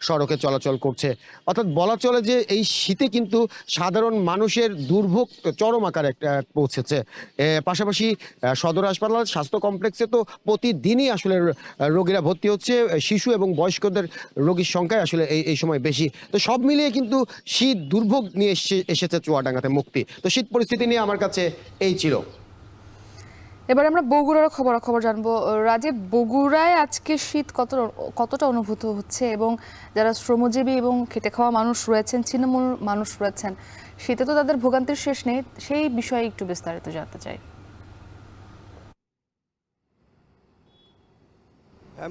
সড়কে চলাচল করছে। অর্থাৎ বলা চলে যে এই শীতে কিন্তু সাধারণ মানুষের দুর্ভোগ চরম আকারে পৌঁছেছে। পাশাপাশি সদর হাসপাতাল, স্বাস্থ্য কমপ্লেক্সে তো প্রতিদিনই আসলে রোগীরা ভর্তি হচ্ছে। শিশু এবং বয়স্কদের রোগীর সংখ্যায় আসলে এই সময় বেশি। তো সব মিলিয়ে কিন্তু শীত দুর্ভোগ নিয়ে এসেছে চুয়াডাঙ্গাতে মুক্তি। তো শীত পরিস্থিতি নিয়ে আমার কাছে এই ছিল। এবার আমরা বগুড়ার খবর জানবো। রাজীব, বগুড়ায় আজকে শীত কতটা অনুভূত হচ্ছে, এবং যারা শ্রমজীবী এবং খেটে খাওয়া মানুষ রয়েছেন, ছিন্নমূল মানুষ রয়েছেন, শীতে তো তাদের ভোগান্তির শেষ নেই, সেই বিষয়ে একটু বিস্তারিত জানতে চাই।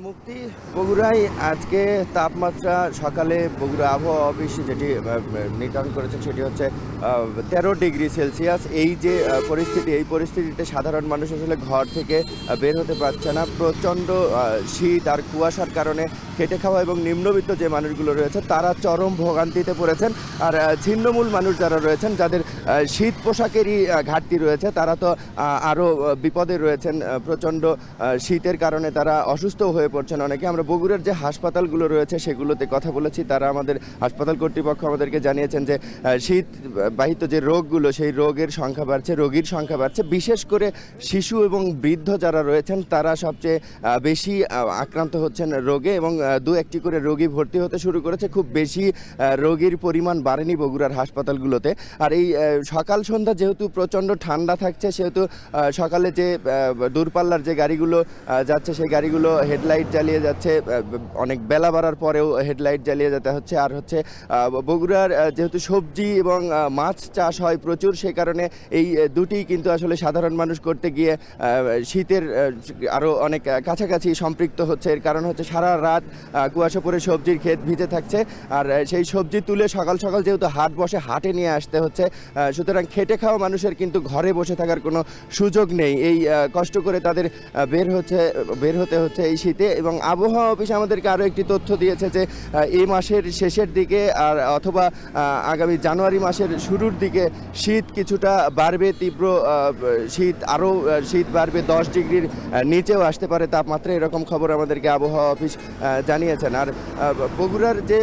মুক্তি, বগুড়ায় আজকে তাপমাত্রা সকালে বগুড়া আবহাওয়া অফিস যেটি নির্ধারণ করেছে সেটি হচ্ছে 13 ডিগ্রি সেলসিয়াস। এই যে পরিস্থিতি, এই পরিস্থিতিতে সাধারণ মানুষ আসলে ঘর থেকে বের হতে পারছে না। প্রচণ্ড শীত আর কুয়াশার কারণে খেটে খাওয়া এবং নিম্নবিত্ত যে মানুষগুলো রয়েছে তারা চরম ভোগান্তিতে পড়েছেন। আর ছিন্নমূল মানুষ যারা রয়েছেন, যাদের শীত পোশাকেরই ঘাটতি রয়েছে, তারা তো আরও বিপদে রয়েছেন। প্রচণ্ড শীতের কারণে তারা অসুস্থ হয়ে পড়ছেন অনেকে। আমরা বগুড়ার যে হাসপাতালগুলো রয়েছে সেগুলোতে কথা বলেছি। তারা আমাদের হাসপাতাল কর্তৃপক্ষ আমাদেরকে জানিয়েছেন যে শীত বাহিত যে রোগগুলো, সেই রোগের সংখ্যা বাড়ছে, রোগীর সংখ্যা বাড়ছে। বিশেষ করে শিশু এবং বৃদ্ধ যারা রয়েছেন তারা সবচেয়ে বেশি আক্রান্ত হচ্ছেন রোগে, এবং 2-1টি করে রোগী ভর্তি হতে শুরু করেছে। খুব বেশি রোগীর পরিমাণ বাড়েনি বগুড়ার হাসপাতালগুলোতে। আর এই সকাল সন্ধ্যা যেহেতু প্রচণ্ড ঠান্ডা থাকছে, সেহেতু সকালে যে দূরপাল্লার যে গাড়িগুলো যাচ্ছে সেই গাড়িগুলো হেডলাইট জ্বালিয়ে যাচ্ছে। অনেক বেলা বাড়ার পরেও হেডলাইট জ্বালিয়ে যেতে হচ্ছে। আর হচ্ছে বগুড়ার যেহেতু সবজি এবং মাছ চাষ হয় প্রচুর, সেই কারণে এই দুটিই কিন্তু আসলে সাধারণ মানুষ করতে গিয়ে শীতের আরও অনেক কাছাকাছি সম্পৃক্ত হচ্ছে। এর কারণ হচ্ছে সারা রাত কুয়াশা পরে সবজির ক্ষেত ভিজে থাকছে, আর সেই সবজি তুলে সকাল সকাল যেহেতু হাট বসে, হাটে নিয়ে আসতে হচ্ছে। সুতরাং খেটে খাওয়া মানুষের কিন্তু ঘরে বসে থাকার কোনো সুযোগ নেই। এই কষ্ট করে তাদের বের হতে হচ্ছে এই শীতে। এবং আবহাওয়া অফিস আমাদেরকে আরও একটি তথ্য দিয়েছে যে এই মাসের শেষের দিকে আর অথবা আগামী জানুয়ারি মাসের শুরুর দিকে শীত কিছুটা বাড়বে, তীব্র শীত, আরও শীত বাড়বে, 10 ডিগ্রির নিচেও আসতে পারে তাপমাত্রা। এরকম খবর আমাদেরকে আবহাওয়া অফিস জানিয়েছেন। আর বগুড়ার যে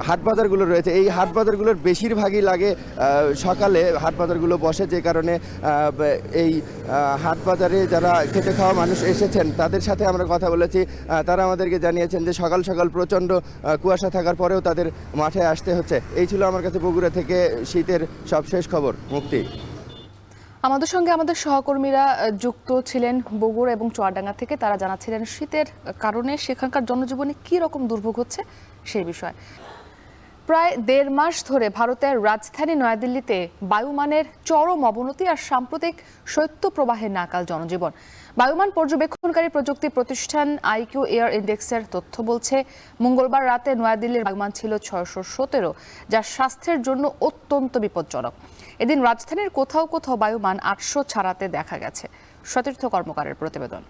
হাট বাজারগুলো রয়েছে, এই হাট বাজারগুলোর বেশিরভাগই লাগে সকালে হাট বাজারগুলো বসে, যে কারণে এই হাট বাজারে যারা খেতে খাওয়া মানুষ এসেছেন তাদের সাথে আমরা কথা বলেছি। তারা আমাদেরকে জানিয়েছেন যে সকাল সকাল প্রচণ্ড কুয়াশা থাকার পরেও তাদের মাঠে আসতে হচ্ছে। এই ছিল আমার কাছে বগুড়া থেকে শীতের সবশেষ খবর। মুক্তি, আমাদের সঙ্গে আমাদের সহকর্মীরা যুক্ত ছিলেন বগুড়া এবং চুয়াডাঙ্গা থেকে। তারা জানাচ্ছিলেন শীতের কারণে সেখানকার জনজীবনে কী রকম দুর্ভোগ হচ্ছে সেই বিষয়ে। প্রায় ১.৫ মাস ধরে ভারতের রাজধানী নয়াদিল্লিতে বায়ুমানের চরম অবনতি আর সাম্প্রতিক শৈত্যপ্রবাহের নাকাল জনজীবন। বায়ুমান পর্যবেক্ষণকারী প্রযুক্তি প্রতিষ্ঠান আইকিউ এয়ার ইন্ডেক্সের তথ্য বলছে, মঙ্গলবার রাতে নয়াদিল্লির বায়ুমান ছিল ৬১৭, যা স্বাস্থ্যের জন্য অত্যন্ত বিপজ্জনক। এদিন রাজধানীর কোথাও কোথাও বায়ুমান ৮০০ ছাড়াতে দেখা গেছে। সতীর্থ কর্মকারের প্রতিবেদন।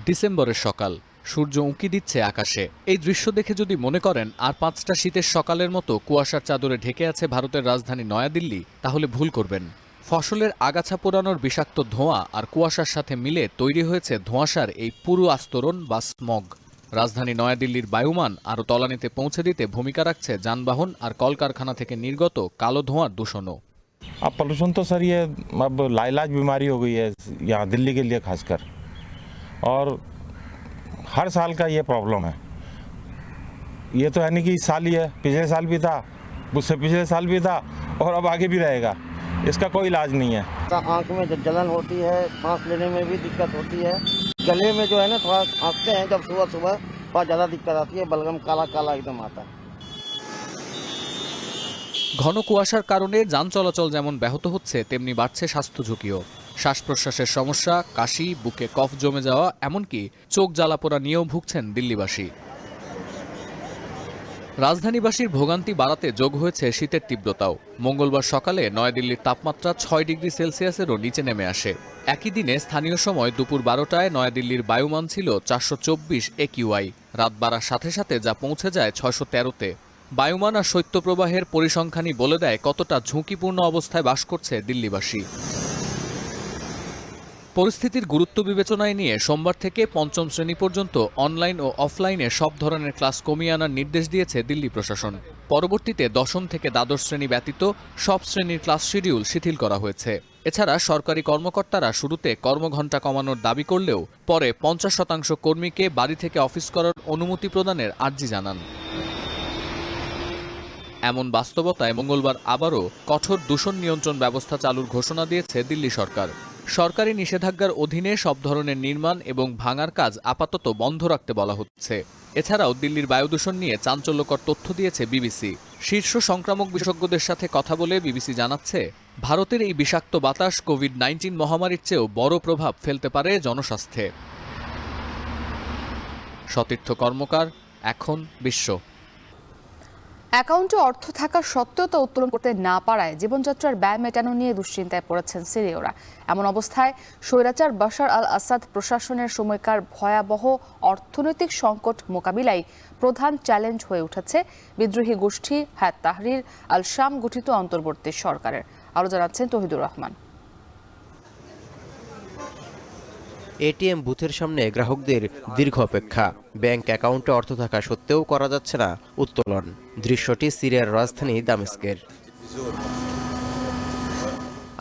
ডিসেম্বরের সকাল, সূর্য উঁকি দিচ্ছে আকাশে। এই দৃশ্য দেখে যদি মনে করেন আর ৫টা শীতের সকালের মতো কুয়াশার চাদরে ঢেকে আছে ভারতের রাজধানী নয়াদিল্লি, তাহলে ভুল করবেন। ফসলের আগাছা পোড়ানোর বিষাক্ত ধোঁয়া আর কুয়াশার সাথে মিলে তৈরি হয়েছে ধোঁয়াশার এই পুরো আস্তরণ বা স্মগ। রাজধানী নয়াদিল্লির বায়ুমান আরও তলানিতে পৌঁছে দিতে ভূমিকা রাখছে যানবাহন আর কলকারখানা থেকে নির্গত কালো ধোঁয়ার দূষণও। अब पोल्यूशन तो सर ये अब लाइलाज बीमारी हो गई है यहाँ दिल्ली के लिए खासकर, और हर साल का ये प्रॉब्लम है। ये तो है नहीं कि इस साल ही है, पिछले साल भी था, उससे पिछले साल भी था और अब आगे भी रहेगा। इसका कोई इलाज नहीं है। आँख में जलन होती है, सांस लेने में भी दिक्कत होती है, गले में जो है ना थोड़ा खांसते हैं जब सुबह सुबह बहुत ज़्यादा दिक्कत आती है, बलगम काला काला एकदम आता है। ঘন কুয়াশার কারণে যান চলাচল যেমন ব্যাহত হচ্ছে, তেমনি বাড়ছে স্বাস্থ্য ঝুঁকিও। শ্বাস প্রশ্বাসের সমস্যা, কাশি, বুকে কফ জমে যাওয়া, এমনকি চোখ জ্বালাপোড়া নিয়েও ভুগছেন দিল্লিবাসী। রাজধানীবাসীর ভোগান্তি বাড়াতে যোগ হয়েছে শীতের তীব্রতাও। মঙ্গলবার সকালে নয়াদিল্লির তাপমাত্রা ৬ ডিগ্রি সেলসিয়াসেরও নিচে নেমে আসে। একই দিনে স্থানীয় সময় দুপুর ১২টায় নয়াদিল্লির বায়ুমান ছিল ৪২৪ AQI। রাত বাড়ার সাথে সাথে যা পৌঁছে যায় ৬১৩-তে। বায়ুমান আর শৈত্যপ্রবাহের পরিসংখ্যানই বলে দেয় কতটা ঝুঁকিপূর্ণ অবস্থায় বাস করছে দিল্লিবাসী। পরিস্থিতির গুরুত্ব বিবেচনায় নিয়ে সোমবার থেকে পঞ্চম শ্রেণী পর্যন্ত অনলাইন ও অফলাইনে সব ধরনের ক্লাস কমিয়ে আনার নির্দেশ দিয়েছে দিল্লি প্রশাসন। পরবর্তীতে দশম থেকে দ্বাদশ শ্রেণী ব্যতীত সব শ্রেণীর ক্লাস শিডিউল শিথিল করা হয়েছে। এছাড়া সরকারি কর্মকর্তারা শুরুতে কর্মঘণ্টা কমানোর দাবি করলেও পরে ৫০% কর্মীকে বাড়ি থেকে অফিস করার অনুমতি প্রদানের আর্জি জানান। এমন বাস্তবতায় মঙ্গলবার আবারও কঠোর দূষণ নিয়ন্ত্রণ ব্যবস্থা চালুর ঘোষণা দিয়েছে দিল্লি সরকার। সরকারি নিষেধাজ্ঞার অধীনে সব ধরনের নির্মাণ এবং ভাঙার কাজ আপাতত বন্ধ রাখতে বলা হচ্ছে। এছাড়াও দিল্লির বায়ুদূষণ নিয়ে চাঞ্চল্যকর তথ্য দিয়েছে বিবিসি। শীর্ষ সংক্রামক বিশেষজ্ঞদের সাথে কথা বলে বিবিসি জানাচ্ছে, ভারতের এই বিষাক্ত বাতাস কোভিড-১৯ মহামারীর চেয়েও বড় প্রভাব ফেলতে পারে জনস্বাস্থ্যে। সতীর্থ কর্মকার, এখন বিশ্ব। অ্যাকাউন্টে অর্থ থাকা সত্ত্বেও তা উত্তোলন করতে না পারায় জীবনযাত্রার ব্যয় মেটানো নিয়ে দুশ্চিন্তায় পড়েছেন সিরীয়রা। এমন অবস্থায় স্বৈরাচার বাশার আল আসাদ প্রশাসনের সময়কার ভয়াবহ অর্থনৈতিক সংকট মোকাবিলায় প্রধান চ্যালেঞ্জ হয়ে উঠেছে বিদ্রোহী গোষ্ঠী হায়াত তাহরির আল শাম গঠিত অন্তর্বর্তী সরকারের। আরও জানাচ্ছেন তহিদুর রহমান। এটিএম বুথের সামনে গ্রাহকদের দীর্ঘ অপেক্ষা। ব্যাংক অ্যাকাউন্টে অর্থ থাকা সত্ত্বেও করা যাচ্ছে না উত্তোলন। দৃশ্যটি সিরিয়ার রাজধানী দামেস্কের।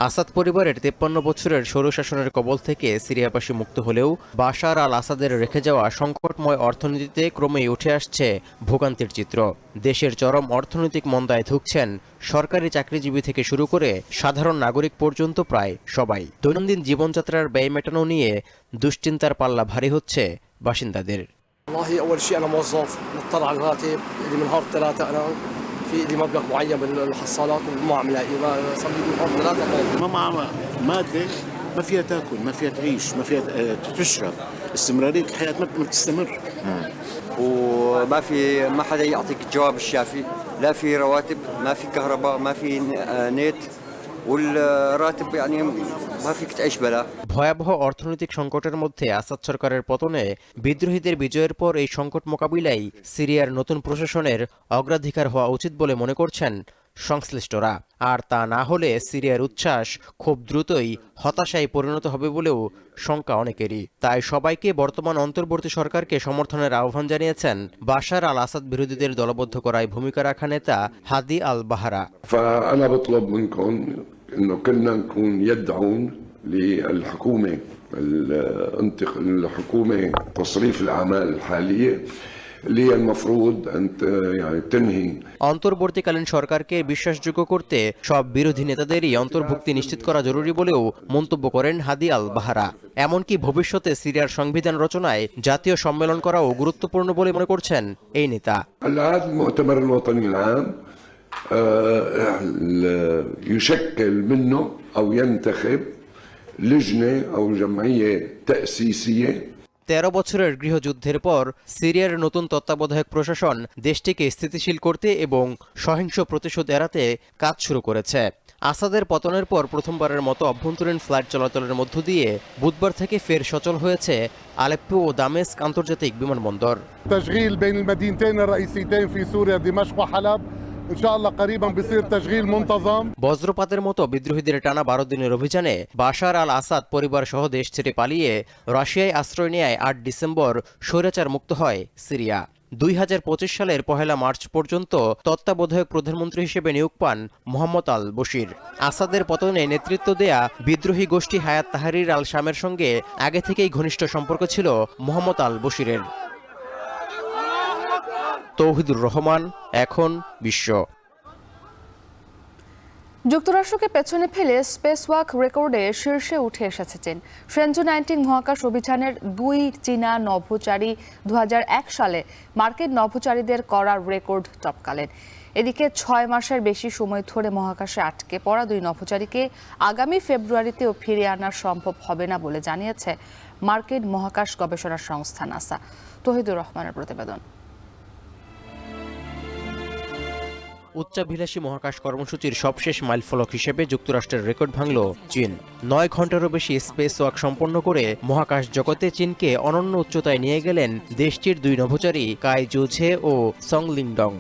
আসাদ পরিবারের 53 বছরের স্বৈরশাসনের কবল থেকে সিরিয়াবাসী মুক্ত হলেও বাশার আল আসাদের রেখে যাওয়া সংকটময় অর্থনীতিতে ক্রমেই উঠে আসছে ভোগান্তির চিত্র। দেশের চরম অর্থনৈতিক মন্দায় ধুঁকছেন সরকারি চাকরিজীবী থেকে শুরু করে সাধারণ নাগরিক পর্যন্ত প্রায় সবাই। দৈনন্দিন জীবনযাত্রার ব্যয় মেটানো নিয়ে দুশ্চিন্তার পাল্লা ভারী হচ্ছে বাসিন্দাদের। في لي مبلغ معين بالحصالات والمعاملات صار لي بيقول 3 ما معها ماده ما فيها تاكل، ما فيها تعيش، ما فيها تشرب، استمراريه الحياه ما بتستمر. وما في ما حدا يعطيك الجواب الشافي، لا في رواتب، ما في كهرباء، ما في نت، والراتب يعني ما فيك تعيش بلا। ভয়াবহ অর্থনৈতিক সংকটের মধ্যে আসাদ সরকারের পতনে বিদ্রোহীদের বিজয়ের পর এই সংকট মোকাবিলায় সিরিয়ার নতুন প্রশাসনের অগ্রাধিকার হওয়া উচিত বলে মনে করছেন সংশ্লিষ্টরা। আর তা না হলে সিরিয়ার উচ্ছ্বাস খুব দ্রুতই হতাশায় পরিণত হবে বলেও শঙ্কা অনেকেরই। তাই সবাইকে বর্তমান অন্তর্বর্তী সরকারকে সমর্থনের আহ্বান জানিয়েছেন বাশার আল আসাদ বিরোধীদের দলবদ্ধ করায় ভূমিকা রাখা নেতা হাদি আল বাহারা। انه كلنا نكون يد عون للحكومه الحكومه تصريف الاعمال الحاليه اللي هي المفروض أن يعني تنهي অন্তর্বর্তীকালীন সরকারকে বিশ্বাসযোগ্য করতে সব বিরোধী নেতাদেরই অন্তর্ভুক্তি নিশ্চিত করা জরুরি বলেও মন্তব্য করেন হাদি আল বাহারা। এমনকি ভবিষ্যতে সিরিয়ার সংবিধান রচনায় জাতীয় সম্মেলন করাও গুরুত্বপূর্ণ বলে মনে করছেন এই নেতা। هذا المؤتمر الوطني العام يشكل منه أو ينتخب لجنة أو جمعية تأسيسية। 13 বছরের গৃহযুদ্ধের পর সিরিয়ার নতুন তত্ত্বাবধায়ক প্রশাসন দেশটিকে স্থিতিশীল করতে এবং সহিংস প্রতিশোধ এড়াতে কাজ শুরু করেছে। আসাদের পতনের পর প্রথমবারের মতো অভ্যন্তরীণ ফ্লাইট চলাচলের মধ্য দিয়ে বুধবার থেকে ফের সচল হয়েছে আলেপ্পো ও দামেস্ক আন্তর্জাতিক বিমানবন্দর। تشغيل بين المدينتين الرئيسيتين في سوريا دمشق وحلب إن شاء الله قريبا بصير تشغيل منتظم। বজ্রপাতের মতো বিদ্রোহীদের টানা 12 দিনের অভিযানে বাশার আল আসাদ পরিবার সহ দেশ ছেড়ে পালিয়ে রাশিয়ায় আশ্রয় নেয় 8 ডিসেম্বর স্বৈরাচার মুক্ত হয় সিরিয়া। 2025 সালের 1 মার্চ পর্যন্ত তত্ত্বাবধায়ক প্রধানমন্ত্রী হিসেবে নিয়োগ পান মোহাম্মদ আল বশির। আসাদের পতনে নেতৃত্ব দেয়া বিদ্রোহী গোষ্ঠী হায়াত তাহরির আল শামের সঙ্গে আগে থেকেই ঘনিষ্ঠ সম্পর্ক ছিল মোহাম্মদ আল বশিরের। তৌহিদুর রহমান, এখন বিশ্ব। যুক্তরাষ্ট্রকে পেছনে ফেলে স্পেসওয়াক রেকর্ডে শীর্ষে উঠে এসেছে চীন। শেনঝু 19 মহাকাশ অভিযানের 2 চীনা নভোচারী 2001 সালে মার্কিন নভোচারীদের করা রেকর্ড টপকালেন। এদিকে 6 মাসের বেশি সময় ধরে মহাকাশে আটকে পড়া 2 নভোচারীকে আগামী ফেব্রুয়ারিতেও ফিরিয়ে আনা সম্ভব হবে না বলে জানিয়েছে মার্কিন মহাকাশ গবেষণা সংস্থা নাসা। তৌহিদুর রহমানের প্রতিবেদন। উচ্চাভিলাষী মহাকাশ কর্মসূচির সবশেষ মাইলফলক হিসেবে যুক্তরাষ্ট্রের রেকর্ড ভাঙল চীন। 9 ঘন্টারও বেশি স্পেস ওয়াক সম্পন্ন করে মহাকাশ জগতে চীনকে অনন্য উচ্চতায় নিয়ে গেলেন দেশটির 2 নভোচারী কাই জুঝে ও সং লিংডং।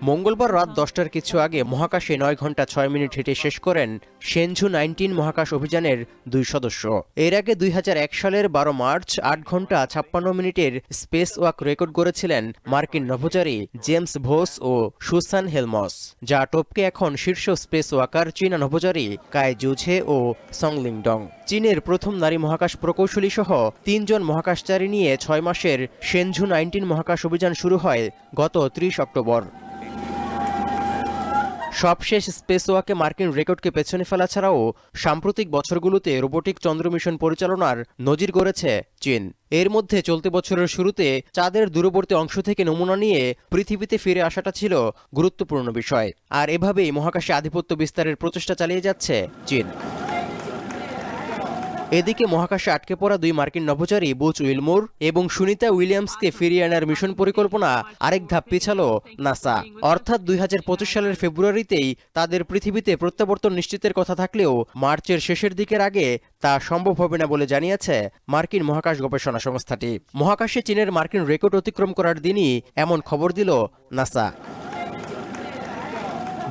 মঙ্গলবার রাত 10টার কিছু আগে মহাকাশে 9 ঘন্টা 6 মিনিট হেঁটে শেষ করেন শেনঝু 19 মহাকাশ অভিযানের 2 সদস্য। এর আগে 2001 সালের 12 মার্চ 8 ঘন্টা 56 মিনিটের স্পেস ওয়াক রেকর্ড গড়েছিলেন মার্কিন নভোচারী জেমস ভোস ও সুসান হেলমস, যা টপকে এখন শীর্ষ স্পেস ওয়াকার চীনা নভোচারী কাই জুঝে ও সং লিংডং। চীনের প্রথম নারী মহাকাশ প্রকৌশলী সহ 3 জন মহাকাশচারী নিয়ে 6 মাসের শেনঝু 19 মহাকাশ অভিযান শুরু হয় গত 30 অক্টোবর। সবশেষ স্পেসওয়াকে মার্কিন রেকর্ডকে পেছনে ফেলা ছাড়াও সাম্প্রতিক বছরগুলোতে রোবোটিক চন্দ্র মিশন পরিচালনার নজির গড়েছে চীন। এর মধ্যে চলতি বছরের শুরুতে চাঁদের দূরবর্তী অংশ থেকে নমুনা নিয়ে পৃথিবীতে ফিরে আসাটা ছিল গুরুত্বপূর্ণ বিষয়। আর এভাবেই মহাকাশে আধিপত্য বিস্তারের প্রচেষ্টা চালিয়ে যাচ্ছে চীন। এদিকে মহাকাশে আটকে পড়া 2 মার্কিন নভোচারী বুচ উইলমোর এবং সুনিতা উইলিয়ামসকে ফিরিয়ে আনার মিশন পরিকল্পনা আরেক ধাপ পিছালো নাসা। অর্থাৎ 2025 সালের ফেব্রুয়ারিতেই তাদের পৃথিবীতে প্রত্যাবর্তন নিশ্চিতের কথা থাকলেও মার্চের শেষের দিকের আগে তা সম্ভব হবে না বলে জানিয়েছে মার্কিন মহাকাশ গবেষণা সংস্থাটি। মহাকাশে চীনের মার্কিন রেকর্ড অতিক্রম করার দিনই এমন খবর দিল নাসা।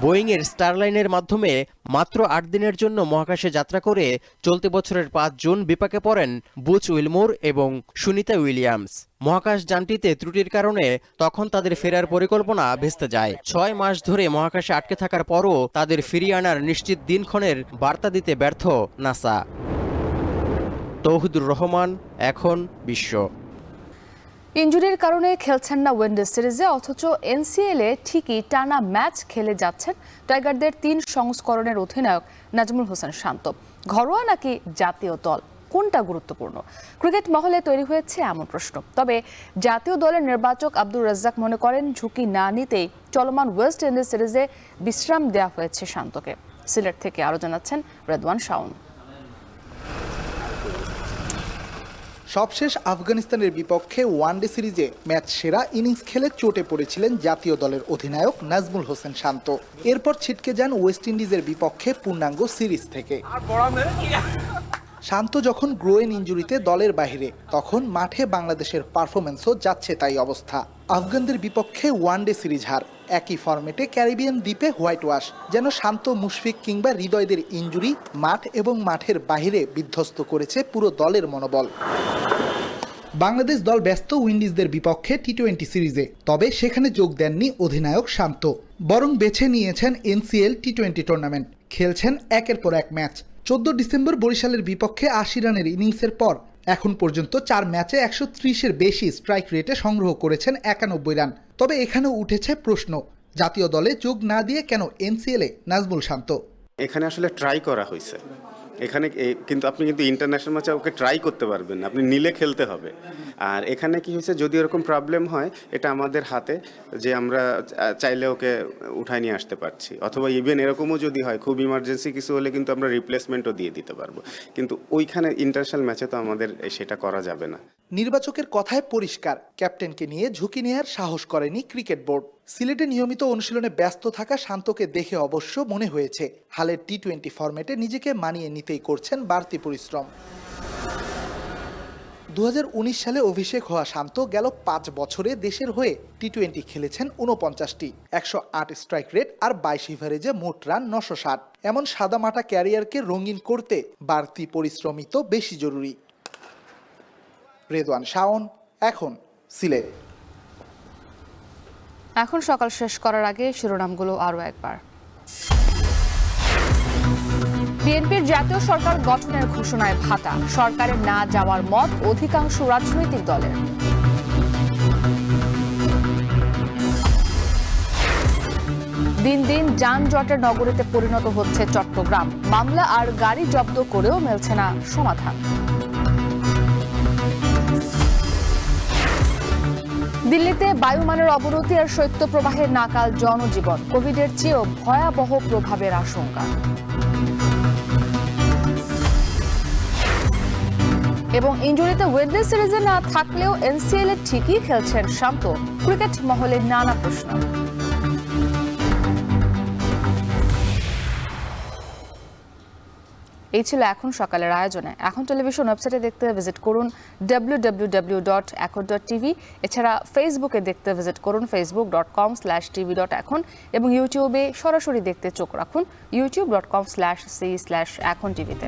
বোয়িংয়ের স্টারলাইনের মাধ্যমে মাত্র 8 দিনের জন্য মহাকাশে যাত্রা করে চলতি বছরের 5 জুন বিপাকে পড়েন বুচ উইলমোর এবং সুনিতা উইলিয়ামস। মহাকাশ যানটিতে ত্রুটির কারণে তখন তাদের ফেরার পরিকল্পনা ভেস্তে যায়। 6 মাস ধরে মহাকাশে আটকে থাকার পরও তাদের ফিরিয়ে আনার নিশ্চিত দিনক্ষণের বার্তা দিতে ব্যর্থ নাসা। তৌহিদুর রহমান, এখন বিশ্ব। ইনজুরির কারণে খেলছেন না ওয়েন্ডিজ সিরিজে, অথচ এনসিএলে ঠিকই টানা ম্যাচ খেলে যাচ্ছেন টাইগারদের 3 সংস্করণের অধিনায়ক নাজমুল হোসেন শান্ত। ঘরোয়া নাকি জাতীয় দল, কোনটা গুরুত্বপূর্ণ? ক্রিকেট মহলে তৈরি হয়েছে এমন প্রশ্ন। তবে জাতীয় দলের নির্বাচক আব্দুর রাজ্জাক মনে করেন ঝুঁকি না নিতেই চলমান ওয়েস্ট ইন্ডিজ সিরিজে বিশ্রাম দেওয়া হয়েছে শান্তকে। সিলেট থেকে আরও জানাচ্ছেন রেদওয়ান শাওন। সবশেষ আফগানিস্তানের বিপক্ষে ওয়ানডে সিরিজে ম্যাচ সেরা ইনিংস খেলে চোটে পড়েছিলেন জাতীয় দলের অধিনায়ক নাজমুল হোসেন শান্ত। এরপর ছিটকে যান ওয়েস্ট ইন্ডিজের বিপক্ষে পূর্ণাঙ্গ সিরিজ থেকে। শান্ত যখন গ্রোয়েন ইনজুরিতে দলের বাইরে, তখন মাঠে বাংলাদেশের পারফরমেন্সও যাচ্ছে তাই অবস্থা। আফগানদের বিপক্ষে ওয়ানডে সিরিজ হার, একই ফরম্যাটে ক্যারিবিয়ান দ্বীপে হোয়াইট ওয়াশ, যেন শান্ত, মুশফিক কিংবা হৃদয়দের ইনজুরি মাঠ এবং মাঠের বাইরে বিধ্বস্ত করেছে পুরো দলের মনোবল। বাংলাদেশ দল ব্যস্ত উইন্ডিজদের বিপক্ষে টি-20 সিরিজে, তবে সেখানে যোগ দেননি অধিনায়ক শান্ত, বরং বেছে নিয়েছেন এনসিএল টি-20 টুর্নামেন্ট। খেলছেন একের পর এক ম্যাচ। 14 ডিসেম্বর বরিশালের বিপক্ষে 80 রানের ইনিংসের পর এখন পর্যন্ত 4 ম্যাচে 130-এর বেশি স্ট্রাইক রেটে সংগ্রহ করেছেন 91 রান। তবে এখানেও উঠেছে প্রশ্ন, জাতীয় দলে যোগ না দিয়ে কেন এনসিএলে নাজমুল শান্ত? এখানে আসলে ট্রাই করা হয়েছে, এখানে কিন্তু আপনি কিন্তু ইন্টারন্যাশনাল ম্যাচে ওকে ট্রাই করতে পারবেন না, আপনি নিলে খেলতে হবে। আর এখানে কি হয়েছে, যদি এরকম প্রবলেম হয় এটা আমাদের হাতে, যে আমরা চাইলে ওকে উঠায় নিয়ে আসতে পারছি, অথবা ইভেন এরকমও যদি হয় খুব ইমার্জেন্সি কিছু হলে কিন্তু আমরা রিপ্লেসমেন্টও দিয়ে দিতে পারবো। কিন্তু ওইখানে ইন্টারন্যাশনাল ম্যাচে তো আমাদের সেটা করা যাবে না। নির্বাচকের কথায় পরিষ্কার, ক্যাপ্টেনকে নিয়ে ঝুঁকি নেওয়ার সাহস করেনি ক্রিকেট বোর্ড। সিলেটে নিয়মিত অনুশীলনে ব্যস্ত থাকা শান্তকে দেখে অবশ্য মনে হয়েছে হালের টি-20 ফরম্যাটে নিজেকে মানিয়ে নিতেই করছেন বাড়তি পরিশ্রম। 2019 সালে অভিষেক হওয়া শান্ত গেল 5 বছরে দেশের হয়ে টি-20 খেলেছেন 49টি, 108 স্ট্রাইক রেট আর 22 এভারেজে মোট রান 960। এমন সাদামাটা ক্যারিয়ারকে রঙিন করতে বাড়তি পরিশ্রমই তো বেশি জরুরি। রেদওয়ান শাওন, এখন সিলেট। এখন সকাল শেষ করার আগে শিরোনামগুলো আরও একবার। বিএনপির জাতীয় সরকার গঠনের ঘোষণায় ভাটা, সরকারের না যাওয়ার মত অধিকাংশ রাজনৈতিক দলের। দিন দিন যানজটের নগরীতে পরিণত হচ্ছে চট্টগ্রাম, মামলা আর গাড়ি জব্দ করেও মিলছে না সমাধান। দিল্লিতে বায়ুমানের অবনতি আর শৈত্যপ্রবাহের নাকাল জনজীবন, কোভিডের চেয়েও ভয়াবহ প্রভাবের আশঙ্কা। এবং ইনজুরিতে ওয়েডনেসডে সিরিজে না থাকলেও এনসিএলে ঠিকই খেলছেন শান্ত, ক্রিকেট মহলে নানা প্রশ্ন। এই ছিল এখন সকালের আয়োজনে। এখন টেলিভিশন ওয়েবসাইটে দেখতে ভিজিট করুন www.এখন.tv। এছাড়া ফেসবুকে দেখতে ভিজিট করুন facebook.com/tv.এখন এবং ইউটিউবে সরাসরি দেখতে চোখ রাখুন youtube.com/c/এখন টিভিতে।